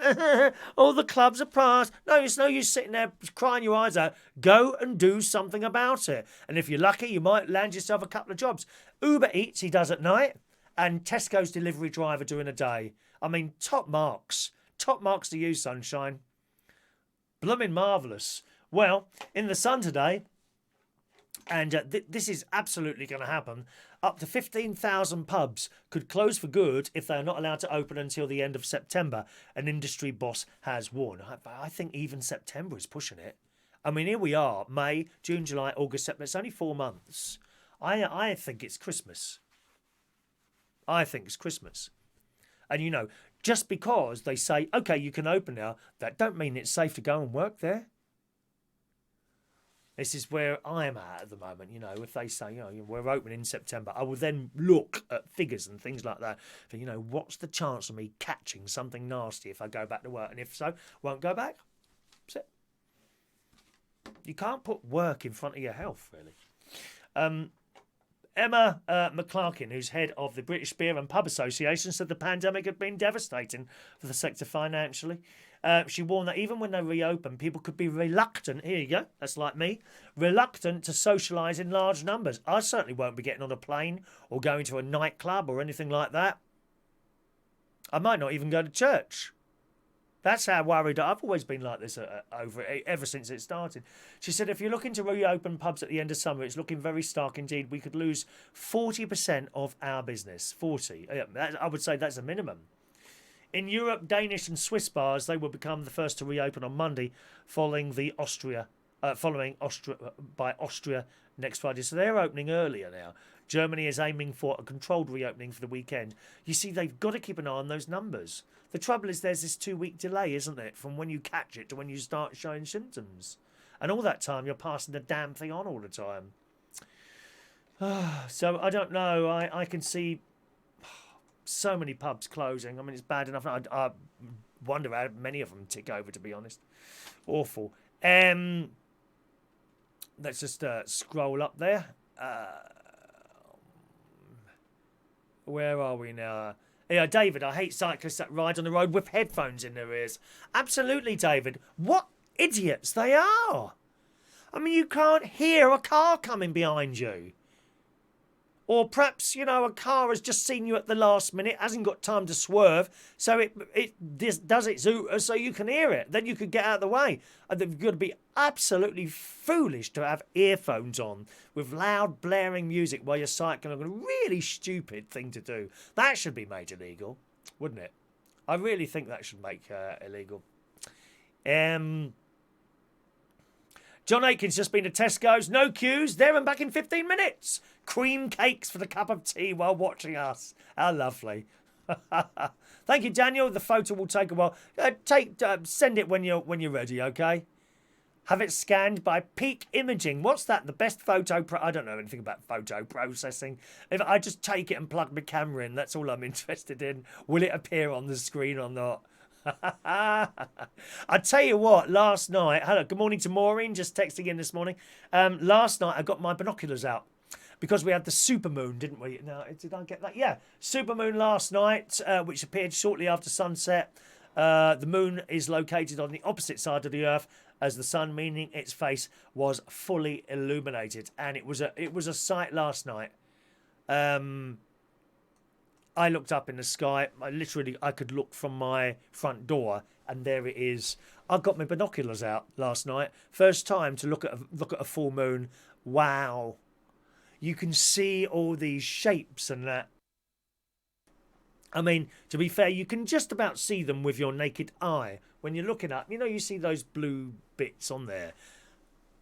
All the clubs are passed. No, it's no use sitting there crying your eyes out. Go and do something about it. And if you're lucky, you might land yourself a couple of jobs. Uber Eats he does at night, and Tesco's delivery driver during the day. I mean, top marks. Top marks to you, sunshine. Blooming marvellous. Well, in the Sun today, and this is absolutely going to happen, up to 15,000 pubs could close for good if they are not allowed to open until the end of September. An industry boss has warned. I think even September is pushing it. I mean, here we are, May, June, July, August, September. It's only 4 months. I think it's Christmas. I think it's Christmas. And, you know, just because they say, OK, you can open now, that don't mean it's safe to go and work there. This is where I'm at the moment, you know, if they say, you know, we're open in September, I will then look at figures and things like that for, you know, what's the chance of me catching something nasty if I go back to work? And if so, won't go back. That's it. You can't put work in front of your health, really. Emma McClarkin, who's head of the British Beer and Pub Association, said the pandemic had been devastating for the sector financially. She warned that even when they reopen, people could be reluctant, here you go, that's like me, reluctant to socialise in large numbers. I certainly won't be getting on a plane or going to a nightclub or anything like that. I might not even go to church. That's how worried I've always been like this ever since it started. She said, if you're looking to reopen pubs at the end of summer, it's looking very stark indeed. We could lose 40% of our business. 40. I would say that's a minimum. In Europe, Danish and Swiss bars, they will become the first to reopen on Monday, following Austria next Friday. So they're opening earlier now. Germany is aiming for a controlled reopening for the weekend. You see, they've got to keep an eye on those numbers. The trouble is there's this 2-week delay, isn't it, from when you catch it to when you start showing symptoms. And all that time, you're passing the damn thing on all the time. So I don't know. I can see So many pubs closing. I mean, it's bad enough. I wonder how many of them tick over, to be honest. Awful. Let's just scroll up there. Where are we now? Yeah, David, I hate cyclists that ride on the road with headphones in their ears. Absolutely, David. What idiots they are. I mean, you can't hear a car coming behind you. Or perhaps, you know, a car has just seen you at the last minute, hasn't got time to swerve, so it does its ooter so you can hear it. Then you could get out of the way. And you've got to be absolutely foolish to have earphones on with loud blaring music while you're cycling. A really stupid thing to do. That should be made illegal, wouldn't it? I really think that should make illegal. John Aiken's just been to Tesco's. No queues. There and back in 15 minutes. Cream cakes for the cup of tea while watching us. How lovely. Thank you, Daniel. The photo will take a while. Send it when you're ready, okay? Have it scanned by Peak Imaging. What's that? The best photo... I don't know anything about photo processing. If I just take it and plug my camera in, that's all I'm interested in. Will it appear on the screen or not? I tell you what, last night, hello, good morning to Maureen, just texting in this morning. Last night I got my binoculars out because we had the supermoon, didn't we? Now, did I get that? Yeah, supermoon last night, which appeared shortly after sunset. The moon is located on the opposite side of the Earth as the sun, meaning its face was fully illuminated, and it was a sight last night. I looked up in the sky. I could look from my front door, and there it is. I got my binoculars out last night. First time to look at a full moon. Wow, you can see all these shapes and that. I mean, to be fair, you can just about see them with your naked eye when you're looking up. You know, you see those blue bits on there.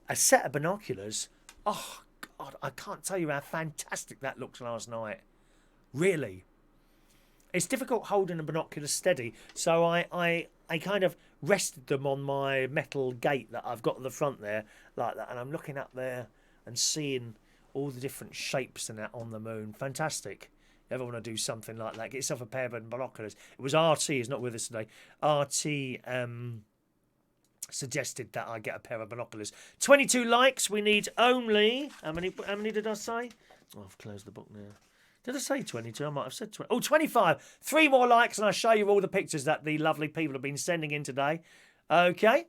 A set of binoculars. Oh God, I can't tell you how fantastic that looked last night. Really. It's difficult holding a binocular steady, so I kind of rested them on my metal gate that I've got at the front there, like that, and I'm looking up there and seeing all the different shapes and that on the moon. Fantastic. You ever want to do something like that, get yourself a pair of binoculars. It was RT, he's not with us today. RT suggested that I get a pair of binoculars. 22 likes, we need only... How many did I say? Oh, I've closed the book now. Did I say 22? I might have said 20. Oh, 25. 3 more likes and I'll show you all the pictures that the lovely people have been sending in today. Okay.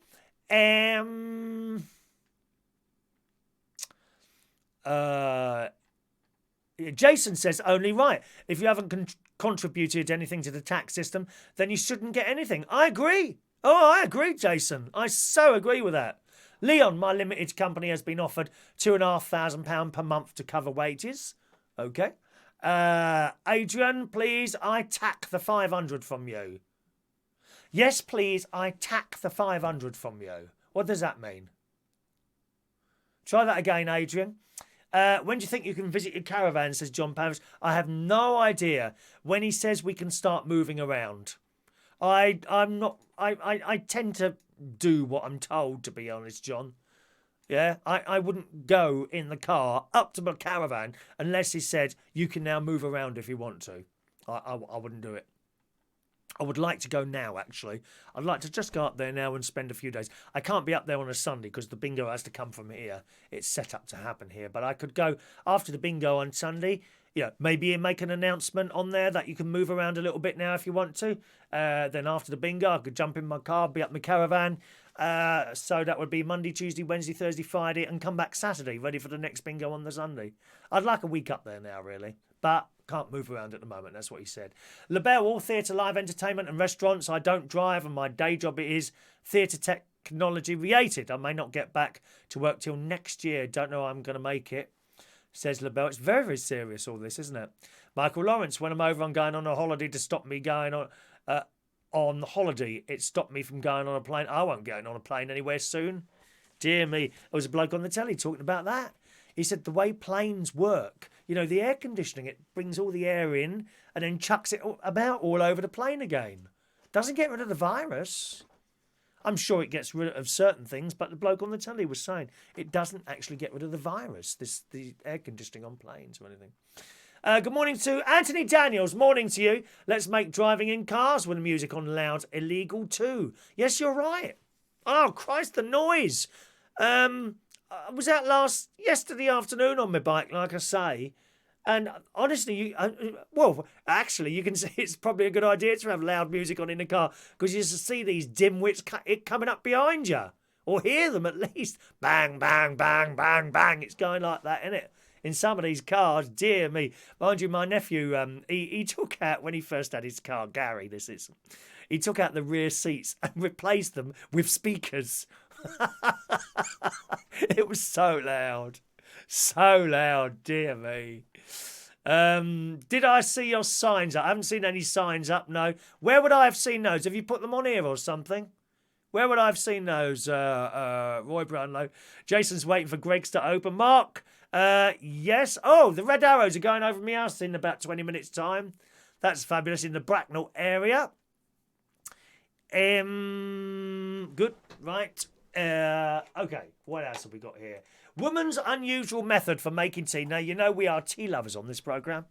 Jason says, only right. If you haven't contributed anything to the tax system, then you shouldn't get anything. I agree. Oh, I agree, Jason. I so agree with that. Leon, my limited company, has been offered £2,500 per month to cover wages. Okay. Adrian, please, I tack the 500 from you. Yes, please, I tack the 500 from you. What does that mean? Try that again, Adrian. When do you think you can visit your caravan, says John Pavis. I have no idea when he says we can start moving around. I tend to do what I'm told, to be honest, John. Yeah, I wouldn't go in the car up to my caravan unless he said you can now move around if you want to. I wouldn't do it. I would like to go now, actually. I'd like to just go up there now and spend a few days. I can't be up there on a Sunday because the bingo has to come from here. It's set up to happen here. But I could go after the bingo on Sunday. You know, maybe make an announcement on there that you can move around a little bit now if you want to. Then after the bingo, I could jump in my car, be up my caravan. So that would be Monday, Tuesday, Wednesday, Thursday, Friday, and come back Saturday, ready for the next bingo on the Sunday. I'd like a week up there now, really. But can't move around at the moment, that's what he said. LaBelle, all theatre, live entertainment and restaurants. I don't drive and my day job is theatre technology related. I may not get back to work till next year. Don't know how I'm going to make it, says LaBelle. It's very, very serious, all this, isn't it? Michael Lawrence, when I'm over, I'm going on a holiday to stop me going on holiday. It stopped me from going on a plane. I won't get on a plane anywhere soon. Dear me. There was a bloke on the telly talking about that. He said the way planes work, you know, the air conditioning, it brings all the air in and then chucks it about all over the plane again. Doesn't get rid of the virus. I'm sure it gets rid of certain things, but the bloke on the telly was saying it doesn't actually get rid of the virus, the air conditioning on planes or anything. Good morning to Anthony Daniels. Morning to you. Let's make driving in cars with the music on loud illegal too. Yes, you're right. Oh, Christ, the noise. I was out yesterday afternoon on my bike, like I say. And honestly, actually, you can see it's probably a good idea to have loud music on in the car because you see these dimwits coming up behind you. Or hear them at least. Bang, bang, bang, bang, bang. It's going like that, isn't it? In some of these cars, dear me. Mind you, my nephew, he took out, when he first had his car, Gary, this is, he took out the rear seats and replaced them with speakers. It was so loud. So loud, dear me. Did I see your signs up? I haven't seen any signs up, no. Where would I have seen those? Have you put them on here or something? Where would I have seen those, Roy Brownlow? Jason's waiting for Greg's to open. Mark, yes. Oh, the red arrows are going over my house in about 20 minutes' time. That's fabulous in the Bracknell area. Good, right. Okay, what else have we got here? Woman's unusual method for making tea. Now, you know we are tea lovers on this programme.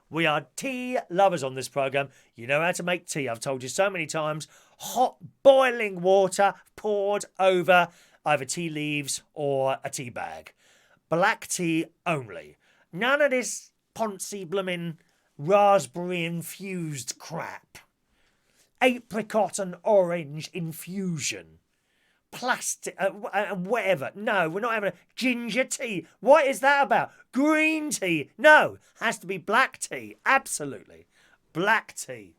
We are tea lovers on this programme. You know how to make tea. I've told you so many times. Hot boiling water poured over either tea leaves or a tea bag. Black tea only. None of this poncy bloomin' raspberry infused crap. Apricot and orange infusion. Plastic, whatever. No, we're not having a ginger tea. What is that about? Green tea. No, has to be black tea. Absolutely. Black tea.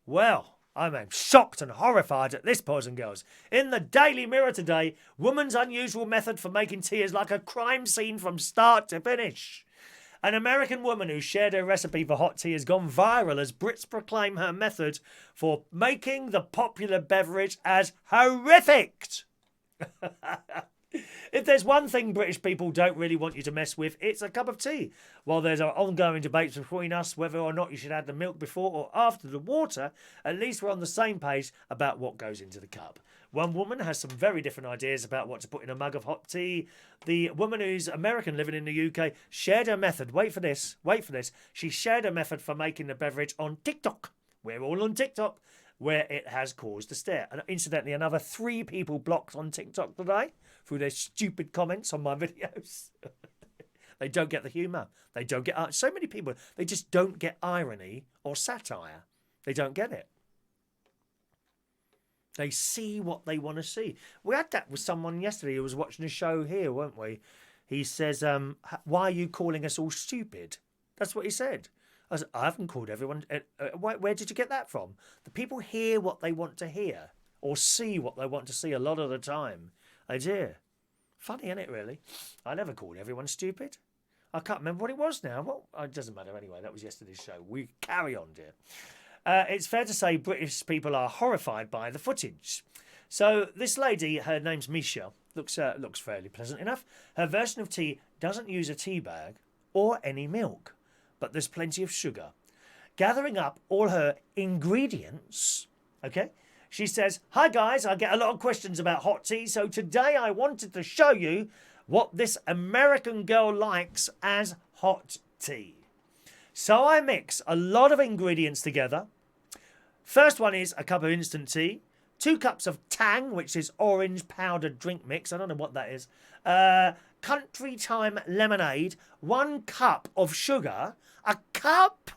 Well, I'm shocked and horrified at this, boys and girls. In the Daily Mirror today, woman's unusual method for making tea is like a crime scene from start to finish. An American woman who shared her recipe for hot tea has gone viral as Brits proclaim her method for making the popular beverage as horrific. If there's one thing British people don't really want you to mess with, it's a cup of tea. While there's ongoing debates between us whether or not you should add the milk before or after the water, at least we're on the same page about what goes into the cup. One woman has some very different ideas about what to put in a mug of hot tea. The woman who's American living in the UK shared her method. Wait for this. She shared her method for making the beverage on TikTok. We're all on TikTok, where it has caused a stir. And incidentally, another 3 people blocked on TikTok today through their stupid comments on my videos. They don't get the humour. They don't get... So many people, they just don't get irony or satire. They don't get it. They see what they want to see. We had that with someone yesterday who was watching a show here, weren't we? He says, why are you calling us all stupid? That's what he said. I said, I haven't called everyone. Where did you get that from? The people hear what they want to hear or see what they want to see a lot of the time. They do. Funny, isn't it, really? I never called everyone stupid. I can't remember what it was now. Well, it doesn't matter anyway. That was yesterday's show. We carry on, dear. It's fair to say British people are horrified by the footage. So this lady, her name's Michelle, looks fairly pleasant enough. Her version of tea doesn't use a tea bag or any milk, but there's plenty of sugar. Gathering up all her ingredients, okay, she says, hi guys, I get a lot of questions about hot tea, so today I wanted to show you what this American girl likes as hot tea. So I mix a lot of ingredients together. First one is a cup of instant tea, 2 cups of Tang, which is orange powdered drink mix. I don't know what that is. Country Time lemonade, 1 cup of sugar, a cup,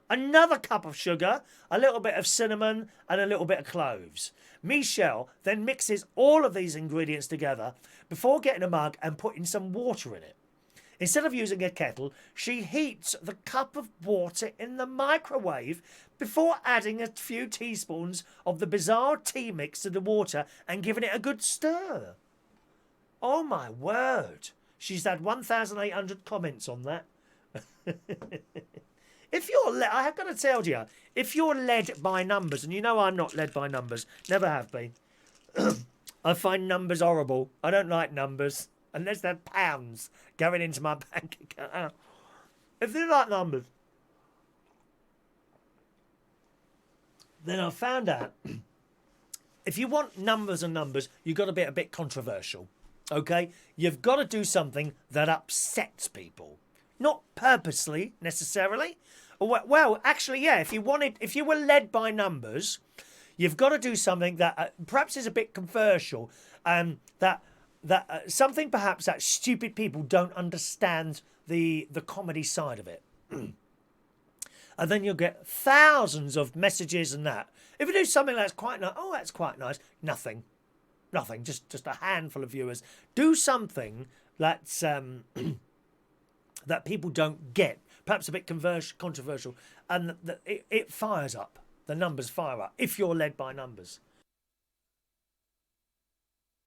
another cup of sugar, a little bit of cinnamon and a little bit of cloves. Michelle then mixes all of these ingredients together before getting a mug and putting some water in it. Instead of using a kettle, she heats the cup of water in the microwave before adding a few teaspoons of the bizarre tea mix to the water and giving it a good stir. Oh my word. She's had 1,800 comments on that. I have got to tell you, if you're led by numbers, and you know I'm not led by numbers, never have been. I find numbers horrible. I don't like numbers. Unless they're pounds going into my bank account. If they like numbers, then I found out if you want numbers and numbers, you've got to be a bit controversial. Okay? You've got to do something that upsets people. Not purposely, necessarily. Well, actually, yeah, if you were led by numbers, you've got to do something that perhaps is a bit controversial, something perhaps that stupid people don't understand the comedy side of it. And then you'll get thousands of messages and that. If you do something that's quite nice, oh, that's quite nice, nothing, just a handful of viewers. Do something that's that people don't get, perhaps a bit controversial, and it fires up. The numbers fire up if you're led by numbers.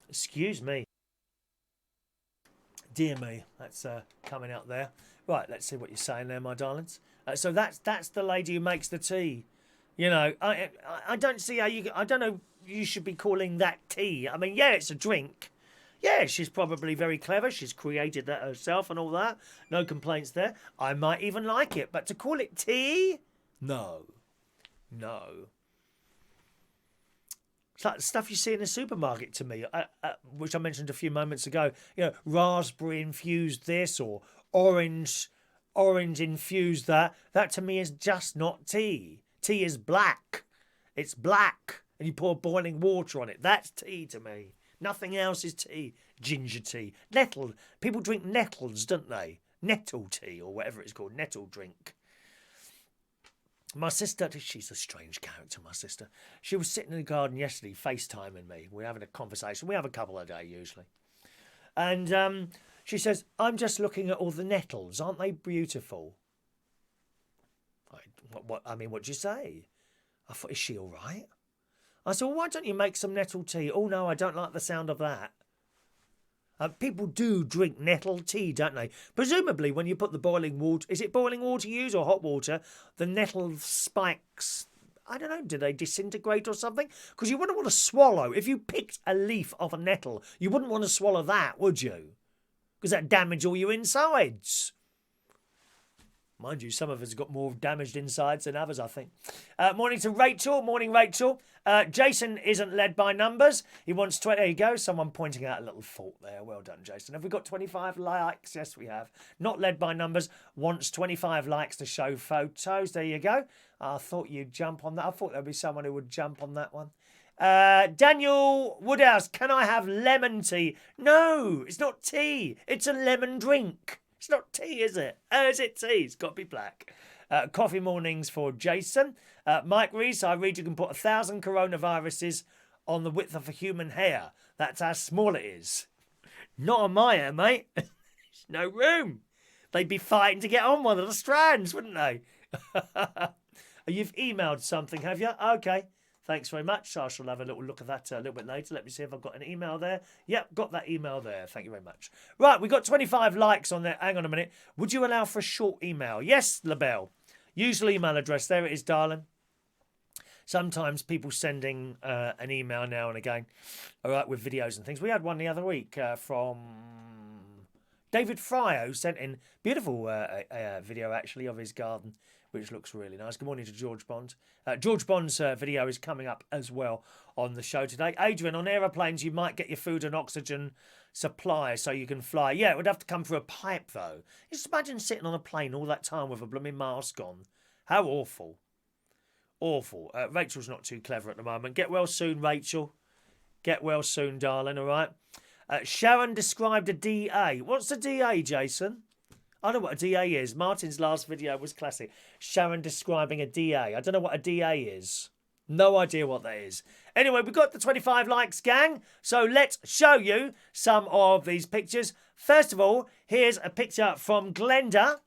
Excuse me. Dear me, that's coming out there. Right, let's see what you're saying there, my darlings. So that's the lady who makes the tea. You know, I don't see how you... I don't know, you should be calling that tea. I mean, yeah, it's a drink. Yeah, she's probably very clever. She's created that herself and all that. No complaints there. I might even like it. But to call it tea? No. It's like the stuff you see in the supermarket to me, which I mentioned a few moments ago. You know, raspberry infused this or orange infused that. That to me is just not tea. Tea is black. It's black. And you pour boiling water on it. That's tea to me. Nothing else is tea. Ginger tea. Nettle. People drink nettles, don't they? Nettle tea or whatever it's called. Nettle drink. My sister, she's a strange character, my sister. She was sitting in the garden yesterday, FaceTiming me. We're having a conversation. We have a couple a day usually. And she says, I'm just looking at all the nettles. Aren't they beautiful? What do you say? I thought, is she all right? I said, well, why don't you make some nettle tea? Oh, no, I don't like the sound of that. People do drink nettle tea, don't they? Presumably, when you put the boiling water... Is it boiling water you use or hot water? The nettle spikes... I don't know, do they disintegrate or something? Because you wouldn't want to swallow... If you picked a leaf off a nettle, you wouldn't want to swallow that, would you? Because that'd damage all your insides. Mind you, some of us have got more damaged insides than others, I think. Morning to Rachel. Morning, Rachel. Jason isn't led by numbers. He wants 20. There you go. Someone pointing out a little fault there. Well done, Jason. Have we got 25 likes? Yes, we have. Not led by numbers. Wants 25 likes to show photos. There you go. I thought you'd jump on that. I thought there'd be someone who would jump on that one. Daniel Woodhouse. Can I have lemon tea? No, it's not tea. It's a lemon drink. It's not tea, is it? Oh, is it tea? It's got to be black. Coffee mornings for Jason. Mike Reese, I read you can put 1,000 coronaviruses on the width of a human hair. That's how small it is. Not on my hair, mate. There's no room. They'd be fighting to get on one of the strands, wouldn't they? You've emailed something, have you? Okay. Thanks very much. I shall have a little look at that a little bit later. Let me see if I've got an email there. Yep, got that email there. Thank you very much. Right, we got 25 likes on there. Hang on a minute. Would you allow for a short email? Yes, LaBelle. Usual email address. There it is, darling. Sometimes people sending an email now and again, all right, with videos and things. We had one the other week from David Fryer, who sent in beautiful video, actually, of his garden, which looks really nice. Good morning to George Bond. George Bond's video is coming up as well on the show today. Adrian, on aeroplanes, you might get your food and oxygen supply so you can fly. Yeah, it would have to come through a pipe, though. Just imagine sitting on a plane all that time with a blooming mask on. How awful. Awful. Rachel's not too clever at the moment. Get well soon, Rachel. Get well soon, darling, all right? Sharon described a DA. What's a DA, Jason? I don't know what a DA is. Martin's last video was classic. Sharon describing a DA. I don't know what a DA is. No idea what that is. Anyway, we've got the 25 likes, gang. So let's show you some of these pictures. First of all, here's a picture from Glenda.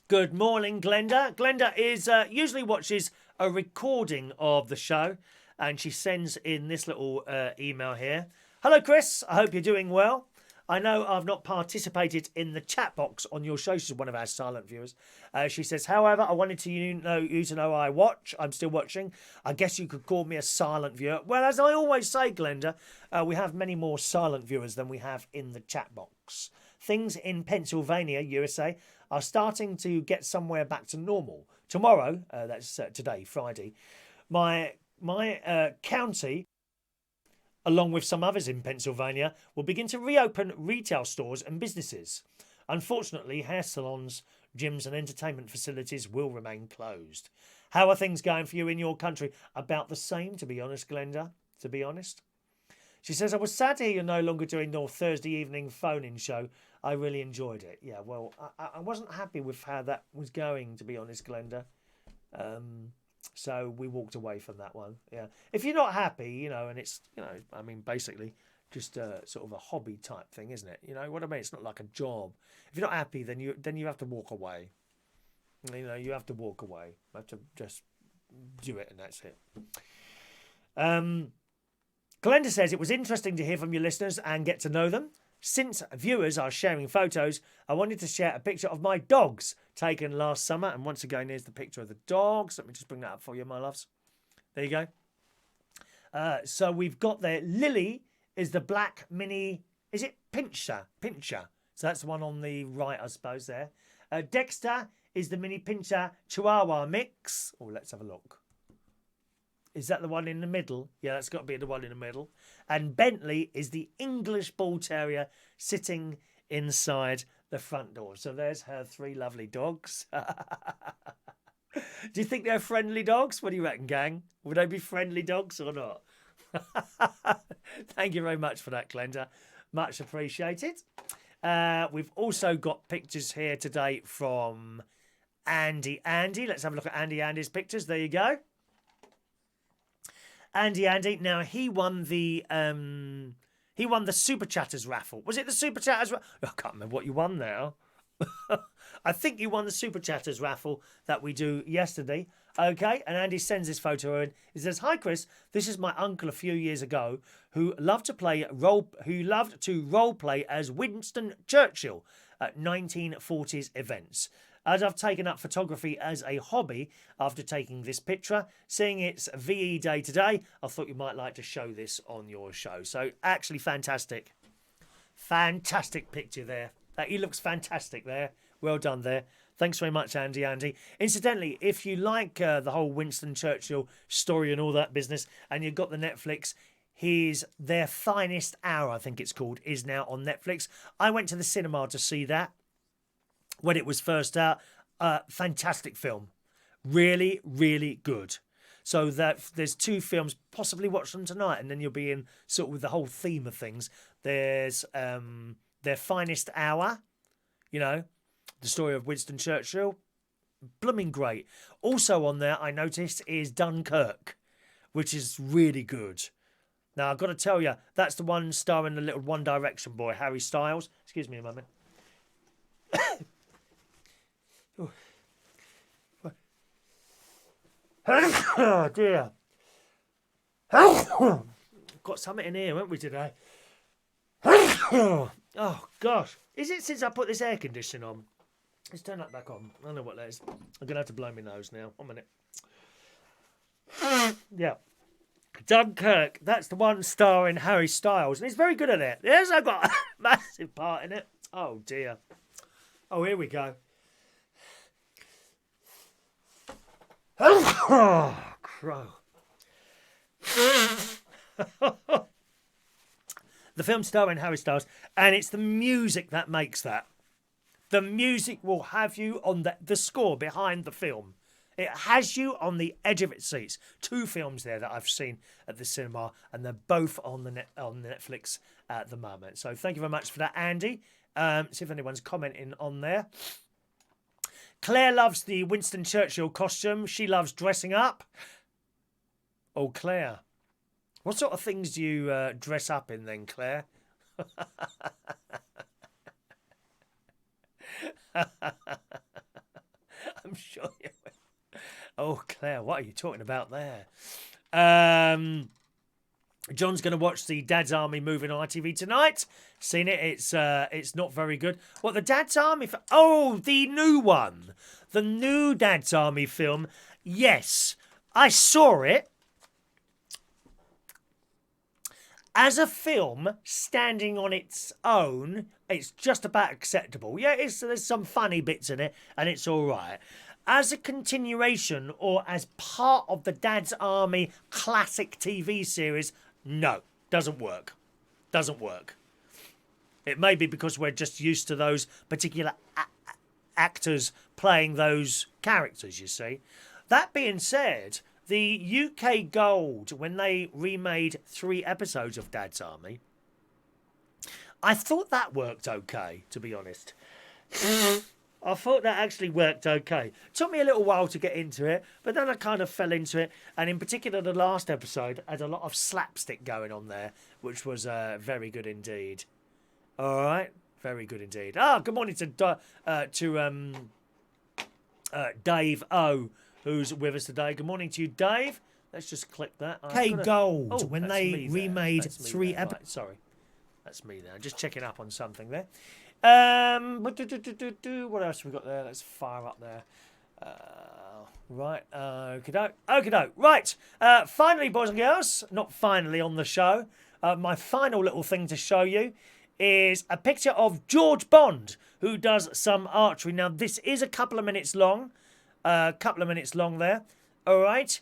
Good morning, Glenda. Glenda is usually watches a recording of the show, and she sends in this little email here. Hello, Chris. I hope you're doing well. I know I've not participated in the chat box on your show. She's one of our silent viewers. She says, however, I wanted you to know I watch. I'm still watching. I guess you could call me a silent viewer. Well, as I always say, Glenda, we have many more silent viewers than we have in the chat box. Things in Pennsylvania, USA, are starting to get somewhere back to normal. Tomorrow, that's today, Friday, my county, along with some others in Pennsylvania, will begin to reopen retail stores and businesses. Unfortunately, hair salons, gyms and entertainment facilities will remain closed. How are things going for you in your country? About the same, to be honest, Glenda, to be honest. She says, I was sad to hear you're no longer doing your Thursday evening phone-in show. I really enjoyed it. Yeah, well, I wasn't happy with how that was going, to be honest, Glenda. So we walked away from that one. Yeah. If you're not happy, you know, and it's, you know, I mean, basically just sort of a hobby type thing, isn't it? You know what I mean? It's not like a job. If you're not happy, then you have to walk away. You know, you have to walk away. You have to just do it, and that's it. Glenda says, it was interesting to hear from your listeners and get to know them. Since viewers are sharing photos, I wanted to share a picture of my dogs taken last summer. And once again, here's the picture of the dogs. Let me just bring that up for you, my loves. There you go. So we've got there, Lily is the black mini, is it Pinscher? So that's the one on the right, I suppose, there. Dexter is the mini Pinscher Chihuahua mix. Oh, let's have a look. Is that the one in the middle? Yeah, that's got to be the one in the middle. And Bentley is the English Bull Terrier sitting inside the front door. So there's her 3 lovely dogs. Do you think they're friendly dogs? What do you reckon, gang? Would they be friendly dogs or not? Thank you very much for that, Glenda. Much appreciated. We've also got pictures here today from Andy. Let's have a look at Andy's pictures. There you go. Andy. Now he won the Super Chatters raffle. Was it the Super Chatters? I can't remember what you won now. I think you won the Super Chatters raffle that we do yesterday. Okay, and Andy sends this photo in. He says, "Hi Chris, this is my uncle a few years ago who loved to role play as Winston Churchill at 1940s events. As I've taken up photography as a hobby after taking this picture, seeing it's VE Day today, I thought you might like to show this on your show." So actually fantastic. Fantastic picture there. He looks fantastic there. Well done there. Thanks very much, Andy. Incidentally, if you like the whole Winston Churchill story and all that business, and you've got the Netflix, Their Finest Hour, I think it's called, is now on Netflix. I went to the cinema to see that when it was first out. Fantastic film. Really, really good. So that there's 2 films, possibly watch them tonight, and then you'll be in sort of with the whole theme of things. There's Their Finest Hour, you know, the story of Winston Churchill. Blooming great. Also on there, I noticed, is Dunkirk, which is really good. Now, I've got to tell you, that's the one starring the little One Direction boy, Harry Styles. Excuse me a moment. Oh, dear. Got something in here, haven't we, today? Oh, gosh. Is it since I put this air conditioning on? Let's turn that back on. I don't know what that is. I'm going to have to blow my nose now. 1 minute. Yeah. Dunkirk. That's the one starring Harry Styles. And he's very good at it. Yes, I've got a massive part in it. Oh, dear. Oh, here we go. Oh, crow. The film starring Harry Styles, and it's the music that makes that. The music will have you on the score behind the film. It has you on the edge of its seats. 2 films there that I've seen at the cinema, and they're both on Netflix at the moment. So thank you very much for that, Andy. See if anyone's commenting on there. Claire loves the Winston Churchill costume. She loves dressing up. Oh, Claire. What sort of things do you dress up in then, Claire? I'm sure you will. Oh, Claire, what are you talking about there? John's going to watch the Dad's Army movie on ITV tonight. Seen it? It's not very good. What, the Dad's Army? Oh, the new one. The new Dad's Army film. Yes, I saw it. As a film, standing on its own, it's just about acceptable. Yeah, there's some funny bits in it, and it's all right. As a continuation or as part of the Dad's Army classic TV series, no, doesn't work. Doesn't work. It may be because we're just used to those particular actors playing those characters, you see. That being said, the UK Gold, when they remade 3 episodes of Dad's Army, I thought that worked okay, to be honest. I thought that actually worked okay. Took me a little while to get into it, but then I kind of fell into it. And in particular, the last episode had a lot of slapstick going on there, which was very good indeed. All right, very good indeed. Good morning to Dave O, who's with us today. Good morning to you, Dave. Let's just click that. Gold, when they remade 3 episodes. Right, sorry, that's me there. Just checking up on something there. What else have we got there? Let's fire up there. Right, okey-doke. Right, finally, boys and girls, not finally on the show, my final little thing to show you is a picture of George Bond, who does some archery. Now, this is a couple of minutes long there, all right?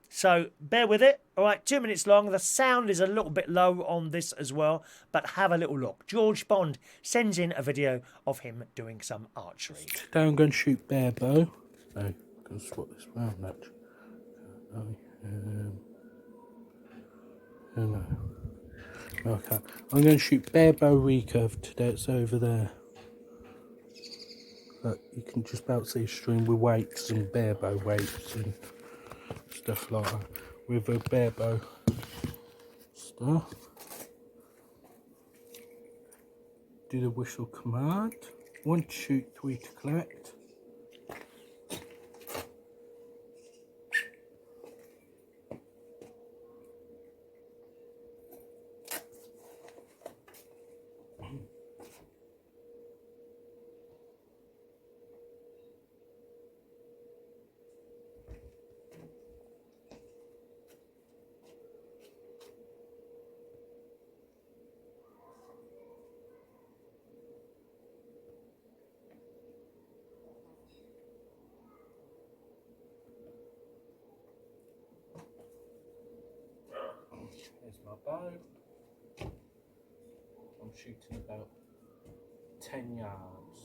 So bear with it. All right, 2 minutes long. The sound is a little bit low on this as well, but have a little look. George Bond sends in a video of him doing some archery. Today I'm going to shoot bear bow. So I'm going to swap this round actually. No. Okay. I'm going to shoot bear bow recurve today. It's over there. But you can just about see a string with weights and bear bow weights and stuff like that with a bear bow stuff. Do the whistle command. 1 to shoot, 3 to collect. There's my bow. I'm shooting about 10 yards.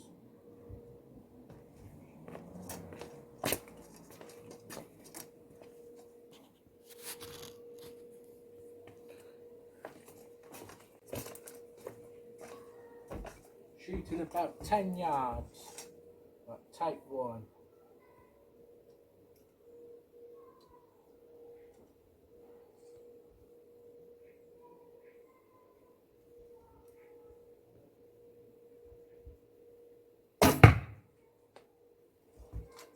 Shooting about 10 yards. Right, take 1.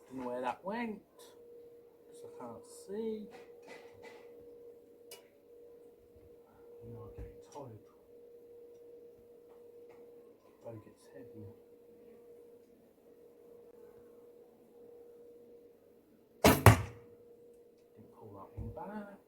Don't know where that went, because I can't see. Now I get tired. Bow gets heavier. Didn't pull that one back.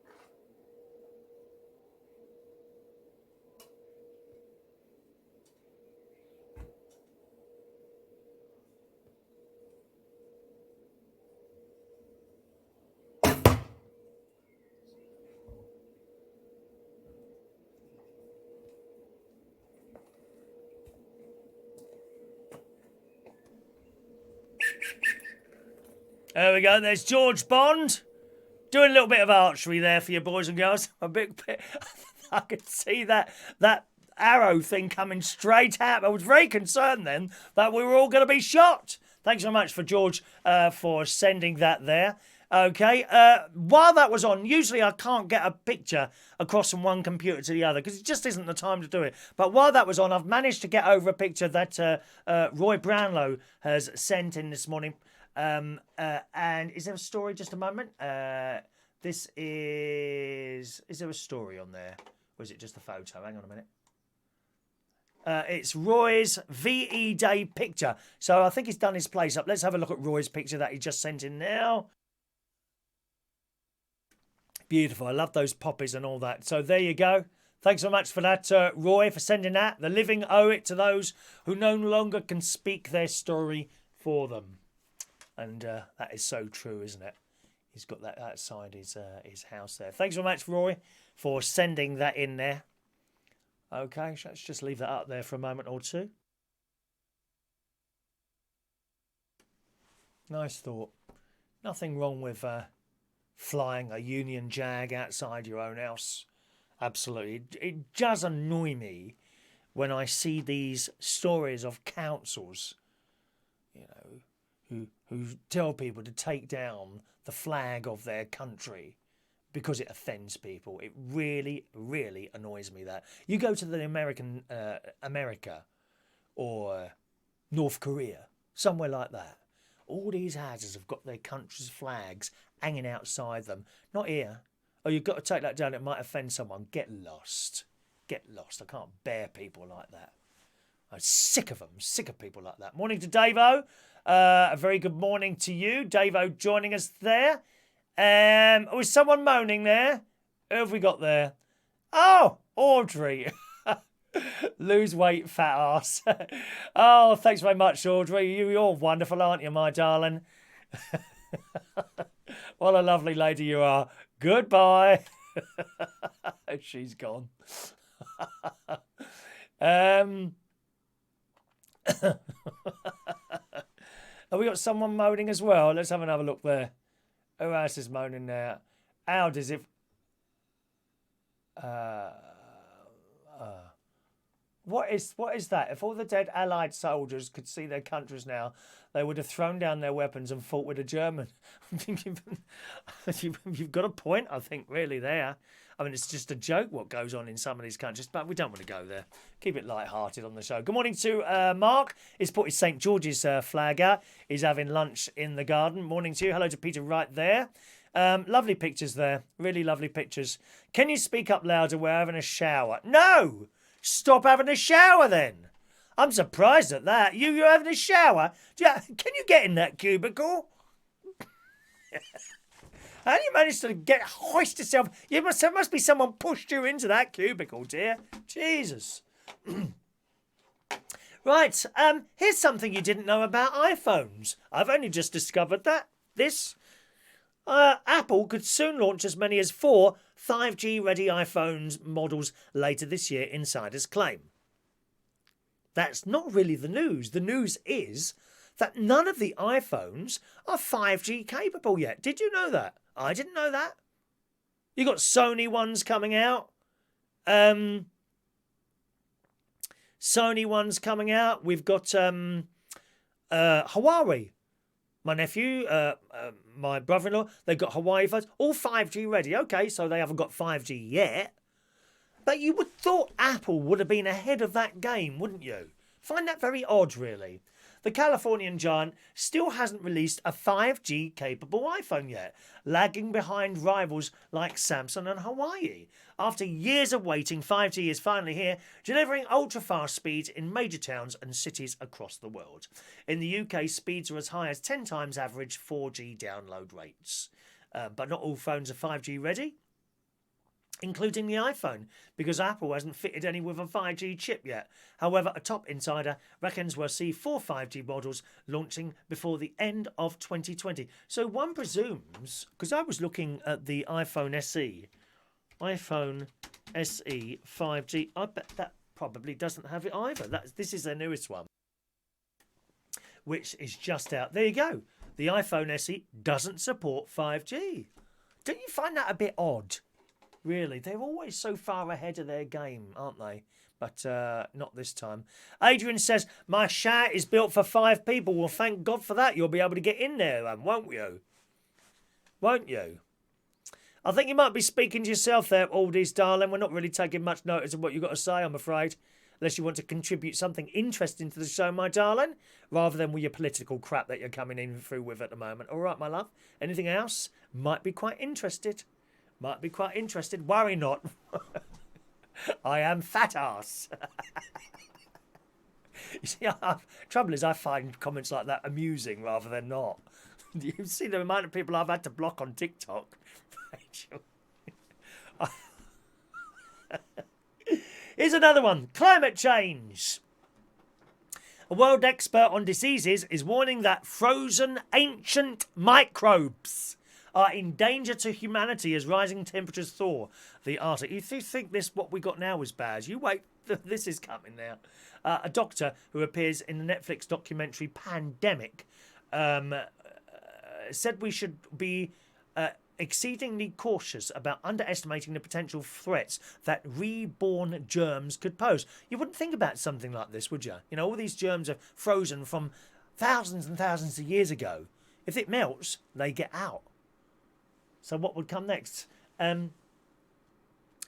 There we go. There's George Bond doing a little bit of archery there for you boys and girls. A big bit. I could see that arrow thing coming straight at me. I was very concerned then that we were all going to be shot. Thanks so much for George for sending that there. Okay, while that was on, usually I can't get a picture across from one computer to the other because it just isn't the time to do it. But while that was on, I've managed to get over a picture that Roy Brownlow has sent in this morning. And is there a story? Just a moment. This is there a story on there? Or is it just a photo? Hang on a minute. It's Roy's VE Day picture. So I think he's done his place up. Let's have a look at Roy's picture that he just sent in now. Beautiful. I love those poppies and all that. So there you go. Thanks so much for that, Roy, for sending that. The living owe it to those who no longer can speak their story for them. And that is so true, isn't it? He's got that outside his house there. Thanks so much, Roy, for sending that in there. Okay, let's just leave that up there for a moment or two. Nice thought. Nothing wrong with flying a Union Jag outside your own house. Absolutely. It does annoy me when I see these stories of councils, you know, who tell people to take down the flag of their country because it offends people. It really, really annoys me that. You go to the America or North Korea, somewhere like that. All these houses have got their country's flags hanging outside them. Not here. Oh, you've got to take that down. It might offend someone. Get lost. Get lost. I can't bear people like that. I'm sick of them. Sick of people like that. Morning to Davo. A very good morning to you. Davo joining us there. Was someone moaning there? Who have we got there? Oh, Audrey. Lose weight, fat ass. Oh, thanks very much, Audrey. You're wonderful, aren't you, my darling? What a lovely lady you are. Goodbye. She's gone. Have we got someone moaning as well? Let's have another look there. Who else is moaning there? How does it... What is that? If all the dead Allied soldiers could see their countries now, they would have thrown down their weapons and fought with a German. I'm thinking, you've got a point, I think, really, there. I mean, it's just a joke what goes on in some of these countries, but we don't want to go there. Keep it light-hearted on the show. Good morning to Mark. He's put his St. George's flag out. He's having lunch in the garden. Morning to you. Hello to Peter right there. Lovely pictures there. Really lovely pictures. Can you speak up louder? We're having a shower. No! Stop having a shower then. I'm surprised at that. You're having a shower? Can you get in that cubicle? How do you manage to hoist yourself? There must be someone pushed you into that cubicle, dear. Jesus. Right, here's something you didn't know about iPhones. I've only just discovered this. Apple could soon launch as many as 4 5G-ready iPhones models later this year, insiders claim. That's not really the news. The news is that none of the iPhones are 5G capable yet. Did you know that? I didn't know that. You got Sony ones coming out. Sony ones coming out. We've got Huawei. My nephew, my brother-in-law, they've got Hawaii phones, all 5G ready. Okay, so they haven't got 5G yet. But you would thought Apple would have been ahead of that game, wouldn't you? Find that very odd, really. The Californian giant still hasn't released a 5G capable iPhone yet, lagging behind rivals like Samsung and Huawei. After years of waiting, 5G is finally here, delivering ultra-fast speeds in major towns and cities across the world. In the UK, speeds are as high as 10 times average 4G download rates. But not all phones are 5G ready, including the iPhone, because Apple hasn't fitted any with a 5G chip yet. However, a top insider reckons we'll see 4 5G models launching before the end of 2020. So one presumes, because I was looking at the iPhone SE 5G, I bet that probably doesn't have it either. This is their newest one, which is just out. There you go. The iPhone SE doesn't support 5G. Don't you find that a bit odd? Really, they're always so far ahead of their game, aren't they? But not this time. Adrian says, my shower is built for 5 people. Well, thank God for that. You'll be able to get in there, won't you? Won't you? I think you might be speaking to yourself there, Aldies, darling. We're not really taking much notice of what you've got to say, I'm afraid. Unless you want to contribute something interesting to the show, my darling. Rather than with your political crap that you're coming in through with at the moment. All right, my love. Anything else? Might be quite interested. Might be quite interested. Worry not. I am fat ass. You see, trouble is I find comments like that amusing rather than not. You see the amount of people I've had to block on TikTok. Here's another one. Climate change. A world expert on diseases is warning that frozen ancient microbes are in danger to humanity as rising temperatures thaw the Arctic. You think what we got now is bad? You wait, this is coming now. A doctor who appears in the Netflix documentary Pandemic said we should be exceedingly cautious about underestimating the potential threats that reborn germs could pose. You wouldn't think about something like this, would you? You know, all these germs are frozen from thousands and thousands of years ago. If it melts, they get out. So what would come next?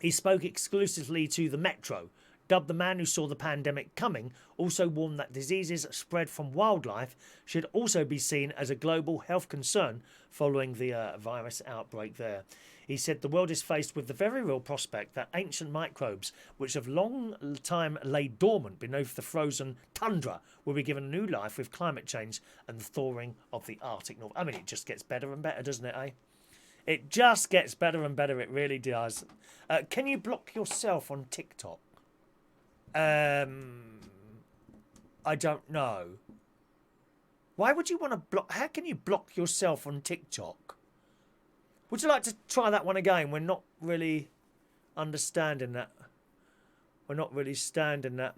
He spoke exclusively to the Metro, dubbed the man who saw the pandemic coming, also warned that diseases spread from wildlife should also be seen as a global health concern following the virus outbreak there. He said the world is faced with the very real prospect that ancient microbes, which have long time laid dormant beneath the frozen tundra, will be given new life with climate change and the thawing of the Arctic North. I mean, it just gets better and better, doesn't it, eh? It just gets better and better, it really does. Can you block yourself on TikTok? I don't know. Why would you want to block? How can you block yourself on TikTok? Would you like to try that one again? We're not really understanding that. We're not really standing that.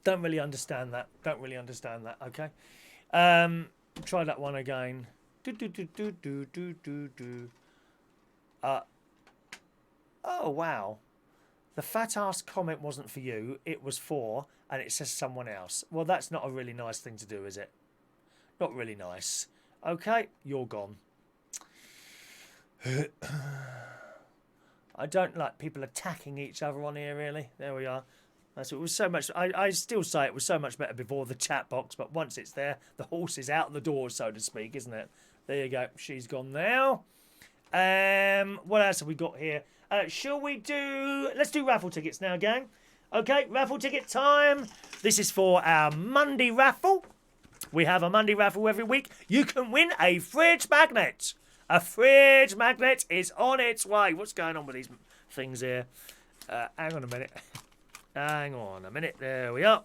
Don't really understand that. Don't really understand that. Okay. Try that one again. Oh wow. The fat ass comment wasn't for you, it was for, and it says someone else. Well, that's not a really nice thing to do, is it? Not really nice. Okay, you're gone. I don't like people attacking each other on here, really. There we are. It was so much. I still say it was so much better before the chat box, but once it's there, the horse is out the door, so to speak, isn't it? There you go. She's gone now. What else have we got here? Shall we do... Let's do raffle tickets now, gang. Okay, raffle ticket time. This is for our Monday raffle. We have a Monday raffle every week. You can win a fridge magnet. A fridge magnet is on its way. What's going on with these things here? Hang on a minute. Hang on a minute. There we are.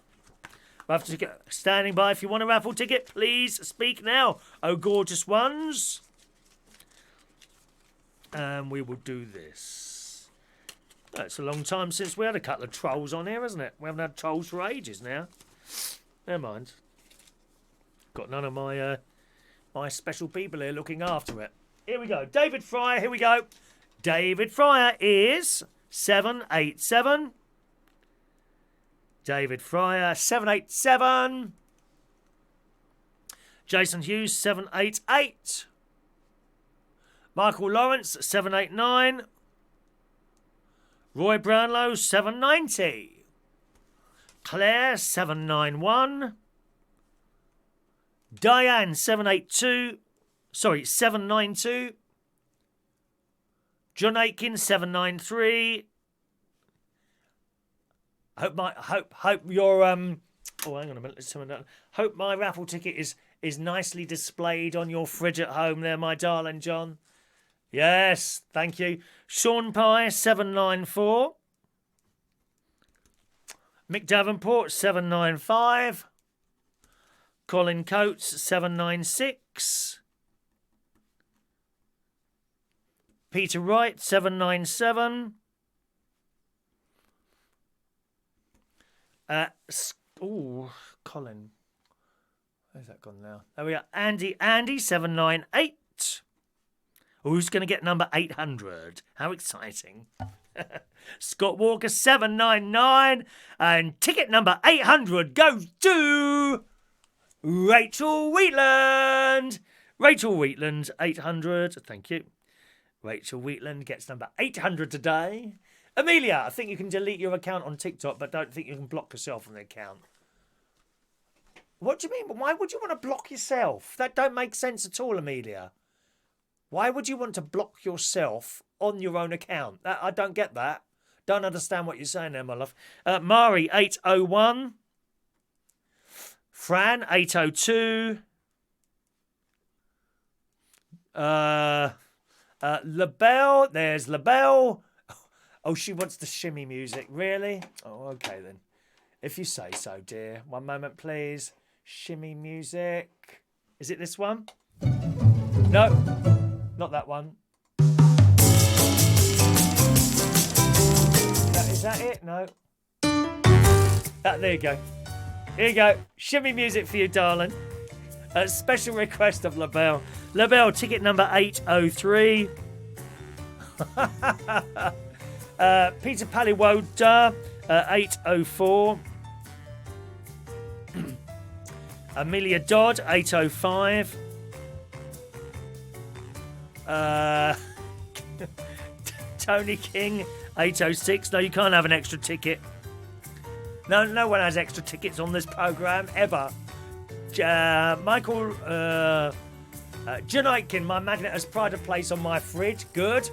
Raffle ticket standing by. If you want a raffle ticket, please speak now. Oh, gorgeous ones. And we will do this. Oh, it's a long time since we had a couple of trolls on here, hasn't it? We haven't had trolls for ages now. Never mind. Got none of my my special people here looking after it. Here we go. David Fryer, here we go. David Fryer is 787. David Fryer, 787. Jason Hughes, 788. Michael Lawrence, 789. Roy Brownlow, 790. Claire, 791. Diane, 782. Sorry, 792. John Aiken, 793. Hope your oh, hang on a minute. Let's turn that. Hope my raffle ticket is nicely displayed on your fridge at home there, my darling John. Yes, thank you. Sean Pye, 794. Mick Davenport, 795. Colin Coates, 796. Peter Wright, 797. Colin. Where's that gone now? There we are. Andy, 798. Who's going to get number 800? How exciting. Scott Walker, 799. And ticket number 800 goes to Rachel Wheatland. Rachel Wheatland, 800. Thank you. Rachel Wheatland gets number 800 today. Amelia, I think you can delete your account on TikTok, but don't think you can block yourself on the account. What do you mean? Why would you want to block yourself? That don't make sense at all, Amelia. Why would you want to block yourself on your own account? I don't get that. Don't understand what you're saying there, my love. Mari, 801. Fran, 802. LaBelle, there's LaBelle. Oh, she wants the shimmy music. Really? Oh, okay then. If you say so, dear. One moment, please. Shimmy music. Is it this one? No, not that one. Is that it? No. There you go. Here you go. Shimmy music for you, darling. A special request of LaBelle. LaBelle, ticket number 803. Peter Paliwoda, 804. Amelia Dodd, 805. Tony King, 806. No, you can't have an extra ticket. No one has extra tickets on this programme, ever. Michael John Aitken, my magnet has pride of place on my fridge. Good.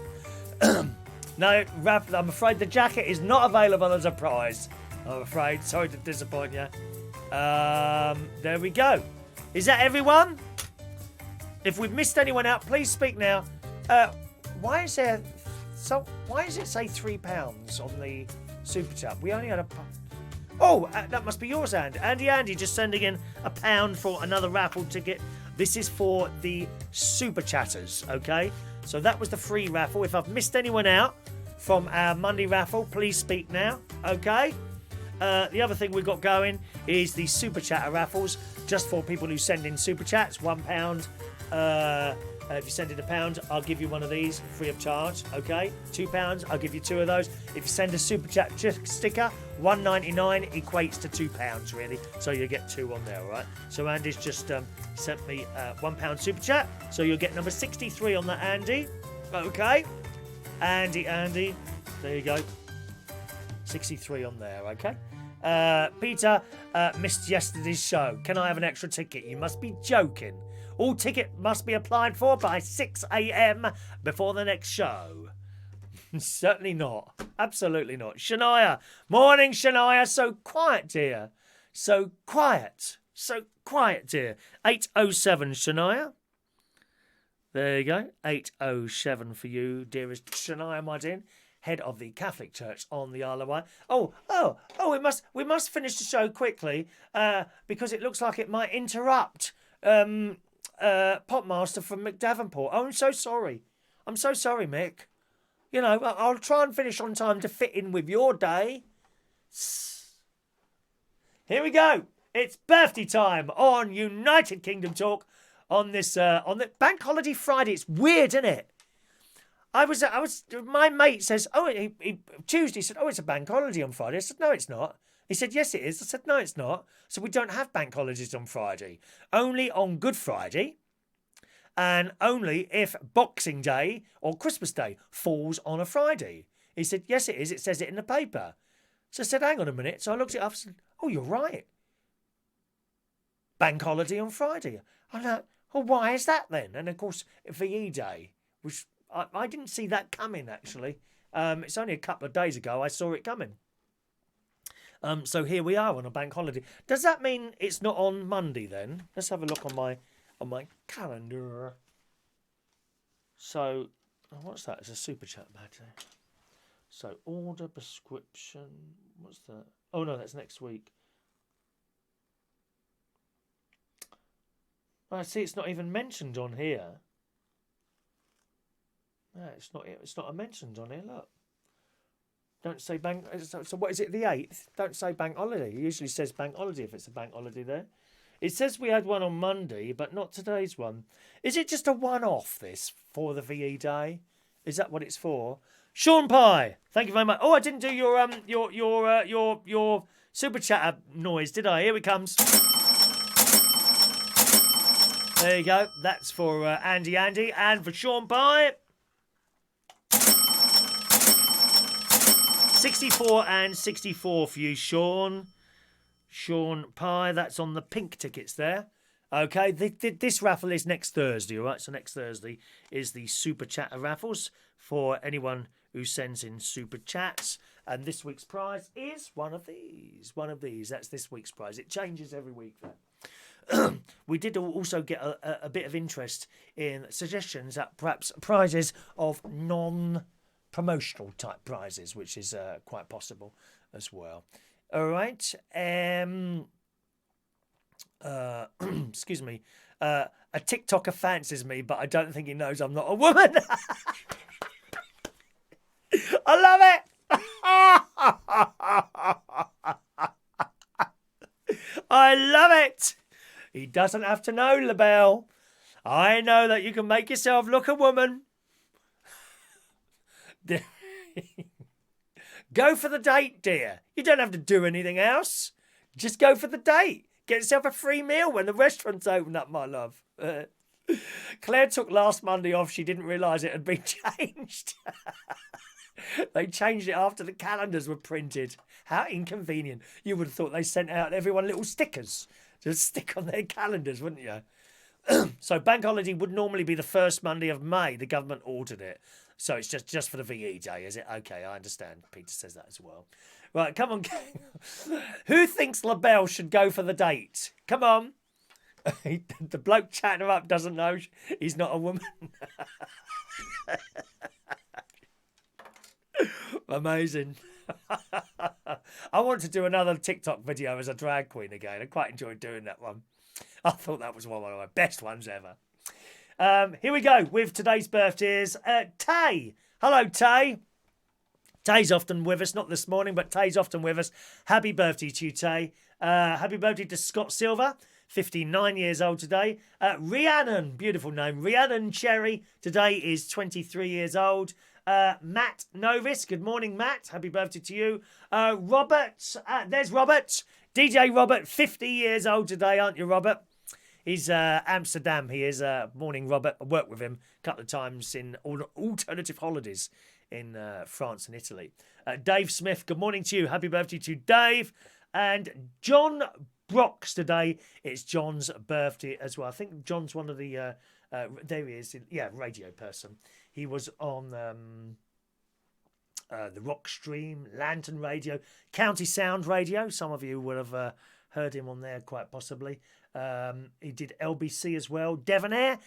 No, I'm afraid the jacket is not available as a prize. I'm afraid. Sorry to disappoint you. There we go. Is that everyone? If we've missed anyone out, please speak now. Why does it say £3 on the super chat? We only had a. Oh, that must be yours, Andy, just sending in £1 for another raffle ticket. This is for the super chatters, okay? So that was the free raffle. If I've missed anyone out from our Monday raffle, please speak now, okay? The other thing we've got going is the super chatter raffles, just for people who send in super chats. £1. If you send in £1, I'll give you one of these free of charge, okay? £2, I'll give you 2 of those. If you send a super chat sticker, $1.99 equates to £2, really. So you get 2 on there, all right? So Andy's just sent me £1 super chat. So you'll get number 63 on that, Andy. Okay? Andy. There you go. 63 on there, okay? Peter missed yesterday's show. Can I have an extra ticket? You must be joking. All ticket must be applied for by 6 a.m. before the next show. Certainly not. Absolutely not. Shania. Morning, Shania. So quiet, dear. So quiet. So quiet, dear. 807, Shania. There you go. 807 for you, dearest Shania Martin, head of the Catholic Church on the Isle of Wight. We must finish the show quickly because it looks like it might interrupt Popmaster from McDavenport. Oh, I'm so sorry. I'm so sorry, Mick. You know, I'll try and finish on time to fit in with your day. Here we go. It's birthday time on United Kingdom Talk on this on the Bank Holiday Friday. It's weird, isn't it? My mate says, Tuesday, said, it's a bank holiday on Friday. I said, no, it's not. He said, yes, it is. I said, no, it's not. So we don't have bank holidays on Friday. Only on Good Friday. And only if Boxing Day or Christmas Day falls on a Friday. He said, yes, it is. It says it in the paper. So I said, hang on a minute. So I looked it up and said, oh, you're right. Bank holiday on Friday. I'm like, well, why is that then? And of course, VE Day, which I didn't see that coming, actually. It's only a couple of days ago I saw it coming. So here we are on a bank holiday. Does that mean it's not on Monday then? Let's have a look on my calendar. So, what's that? It's a super chat badge. So, order prescription. What's that? Oh no, that's next week. I see it's not even mentioned on here. No, it's not mentioned on here, look. Don't say bank. So what is it, the 8th? Don't say bank holiday. It usually says bank holiday if it's a bank holiday there. It says we had one on Monday, but not today's one. Is it just a one-off, this, for the VE Day? Is that what it's for? Sean Pye, thank you very much. Oh, I didn't do your super chatter noise, did I? Here it comes. There you go. That's for Andy, and for Sean Pye. 64 and 64 for you, Sean. Sean Pye, that's on the pink tickets there. Okay, this raffle is next Thursday, all right? So next Thursday is the Super Chatter raffles for anyone who sends in Super Chats. And this week's prize is one of these. That's this week's prize. It changes every week, then. We did also get a bit of interest in suggestions at perhaps prizes of non-promotional type prizes, which is quite possible as well. All right. excuse me, a TikToker fancies me, but I don't think he knows I'm not a woman. I love it. I love it. He doesn't have to know, LaBelle. I know that you can make yourself look a woman. Go for the date, dear. You don't have to do anything else. Just go for the date. Get yourself a free meal when the restaurant's open up, my love. Claire took last Monday off. She didn't realise it had been changed. They changed it after the calendars were printed. How inconvenient. You would have thought they sent out everyone little stickers to stick on their calendars, wouldn't you? So bank holiday would normally be the first Monday of May. The government ordered it. So it's just for the VE day, is it? Okay, I understand. Peter says that as well. Right, come on. Who thinks LaBelle should go for the date? Come on. The bloke chatting her up doesn't know he's not a woman. Amazing. I want to do another TikTok video as a drag queen again. I quite enjoyed doing that one. I thought that was one of my best ones ever. Here we go with today's birthdays. Tay. Hello, Tay. Tay's often with us, not this morning, but Tay's often with us. Happy birthday to you, Tay. Happy birthday to Scott Silver, 59 years old today. Rhiannon, beautiful name. Rhiannon Cherry today is 23 years old. Matt Novis, good morning, Matt. Happy birthday to you. Robbert, there's Robbert. DJ Robbert, 50 years old today, aren't you, Robbert? He's Amsterdam. He is. Morning, Robert. I worked with him a couple of times in alternative holidays in France and Italy. Dave Smith, good morning to you. Happy birthday to Dave. And John Brox today. It's John's birthday as well. I think John's one of the... there he is. Radio person. He was on the Rock Stream, Lantern Radio, County Sound Radio. Some of you would have heard him on there quite possibly. He did LBC as well. Devonair.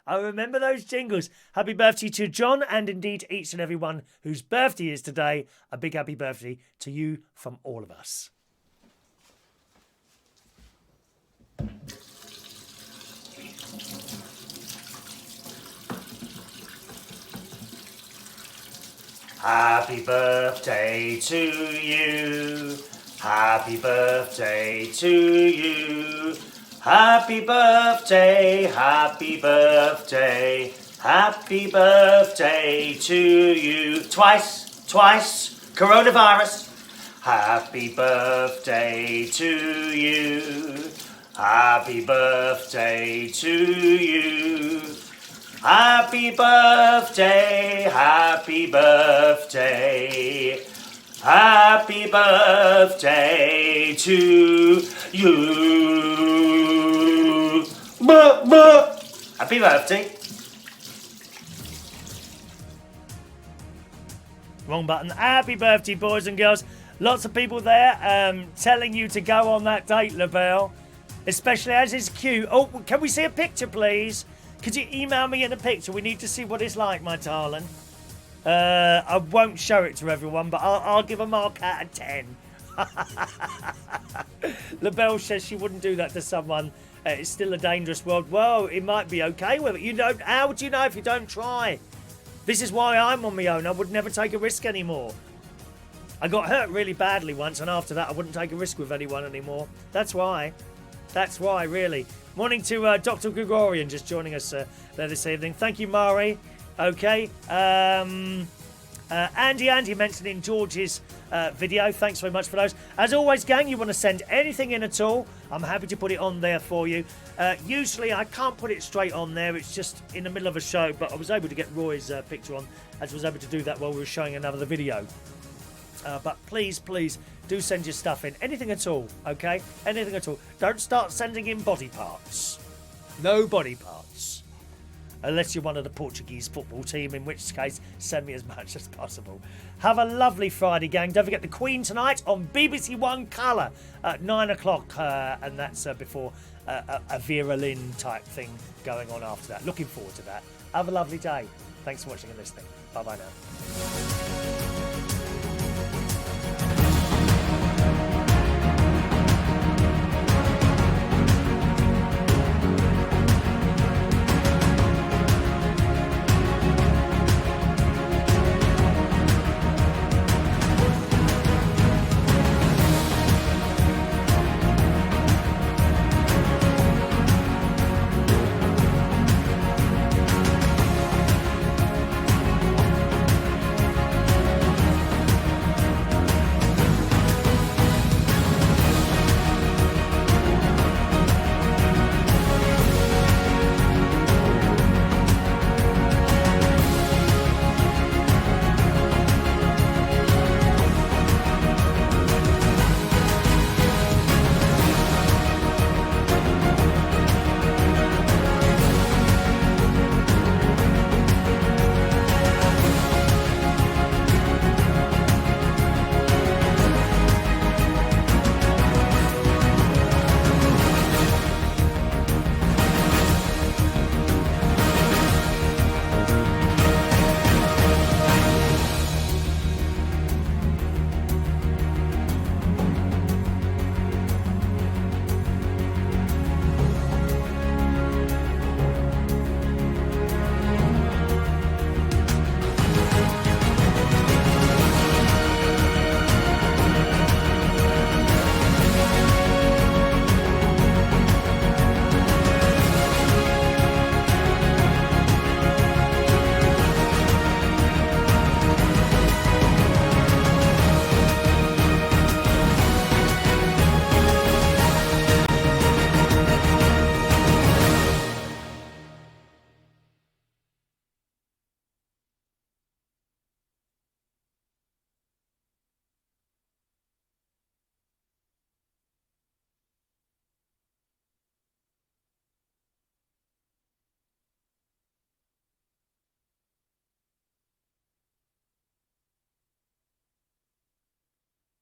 I remember those jingles. Happy birthday to John and indeed each and every one whose birthday is today. A big happy birthday to you from all of us. Happy birthday to you. Happy birthday to you. Happy birthday, happy birthday, happy birthday to you. Twice, coronavirus. Happy birthday to you. Happy birthday to you. Happy birthday, happy birthday. Happy birthday to you. Happy birthday. Wrong button. Happy birthday, boys and girls. Lots of people there telling you to go on that date, LaBelle. Especially as it's cute. Oh, can we see a picture, please? Could you email me in a picture? We need to see what it's like, my darling. I won't show it to everyone, but I'll give a mark out of 10. LaBelle says she wouldn't do that to someone. It's still a dangerous world. Well, it might be okay with it. You don't. How would you know if you don't try? This is why I'm on my own. I would never take a risk anymore. I got hurt really badly once, and after that, I wouldn't take a risk with anyone anymore. That's why. That's why, really. Morning to Dr. Gregorian just joining us there this evening. Thank you, Mari. Okay. Andy mentioned in George's video. Thanks very much for those. As always, gang, you want to send anything in at all, I'm happy to put it on there for you. Usually, I can't put it straight on there. It's just in the middle of a show, but I was able to get Roy's picture on, as I was able to do that while we were showing another video. But please, do send your stuff in. Anything at all, okay? Anything at all. Don't start sending in body parts. No body parts. Unless you're one of the Portuguese football team, in which case, send me as much as possible. Have a lovely Friday, gang. Don't forget the Queen tonight on BBC One Colour at 9 o'clock. And that's before a Vera Lynn type thing going on after that. Looking forward to that. Have a lovely day. Thanks for watching and listening. Bye-bye now.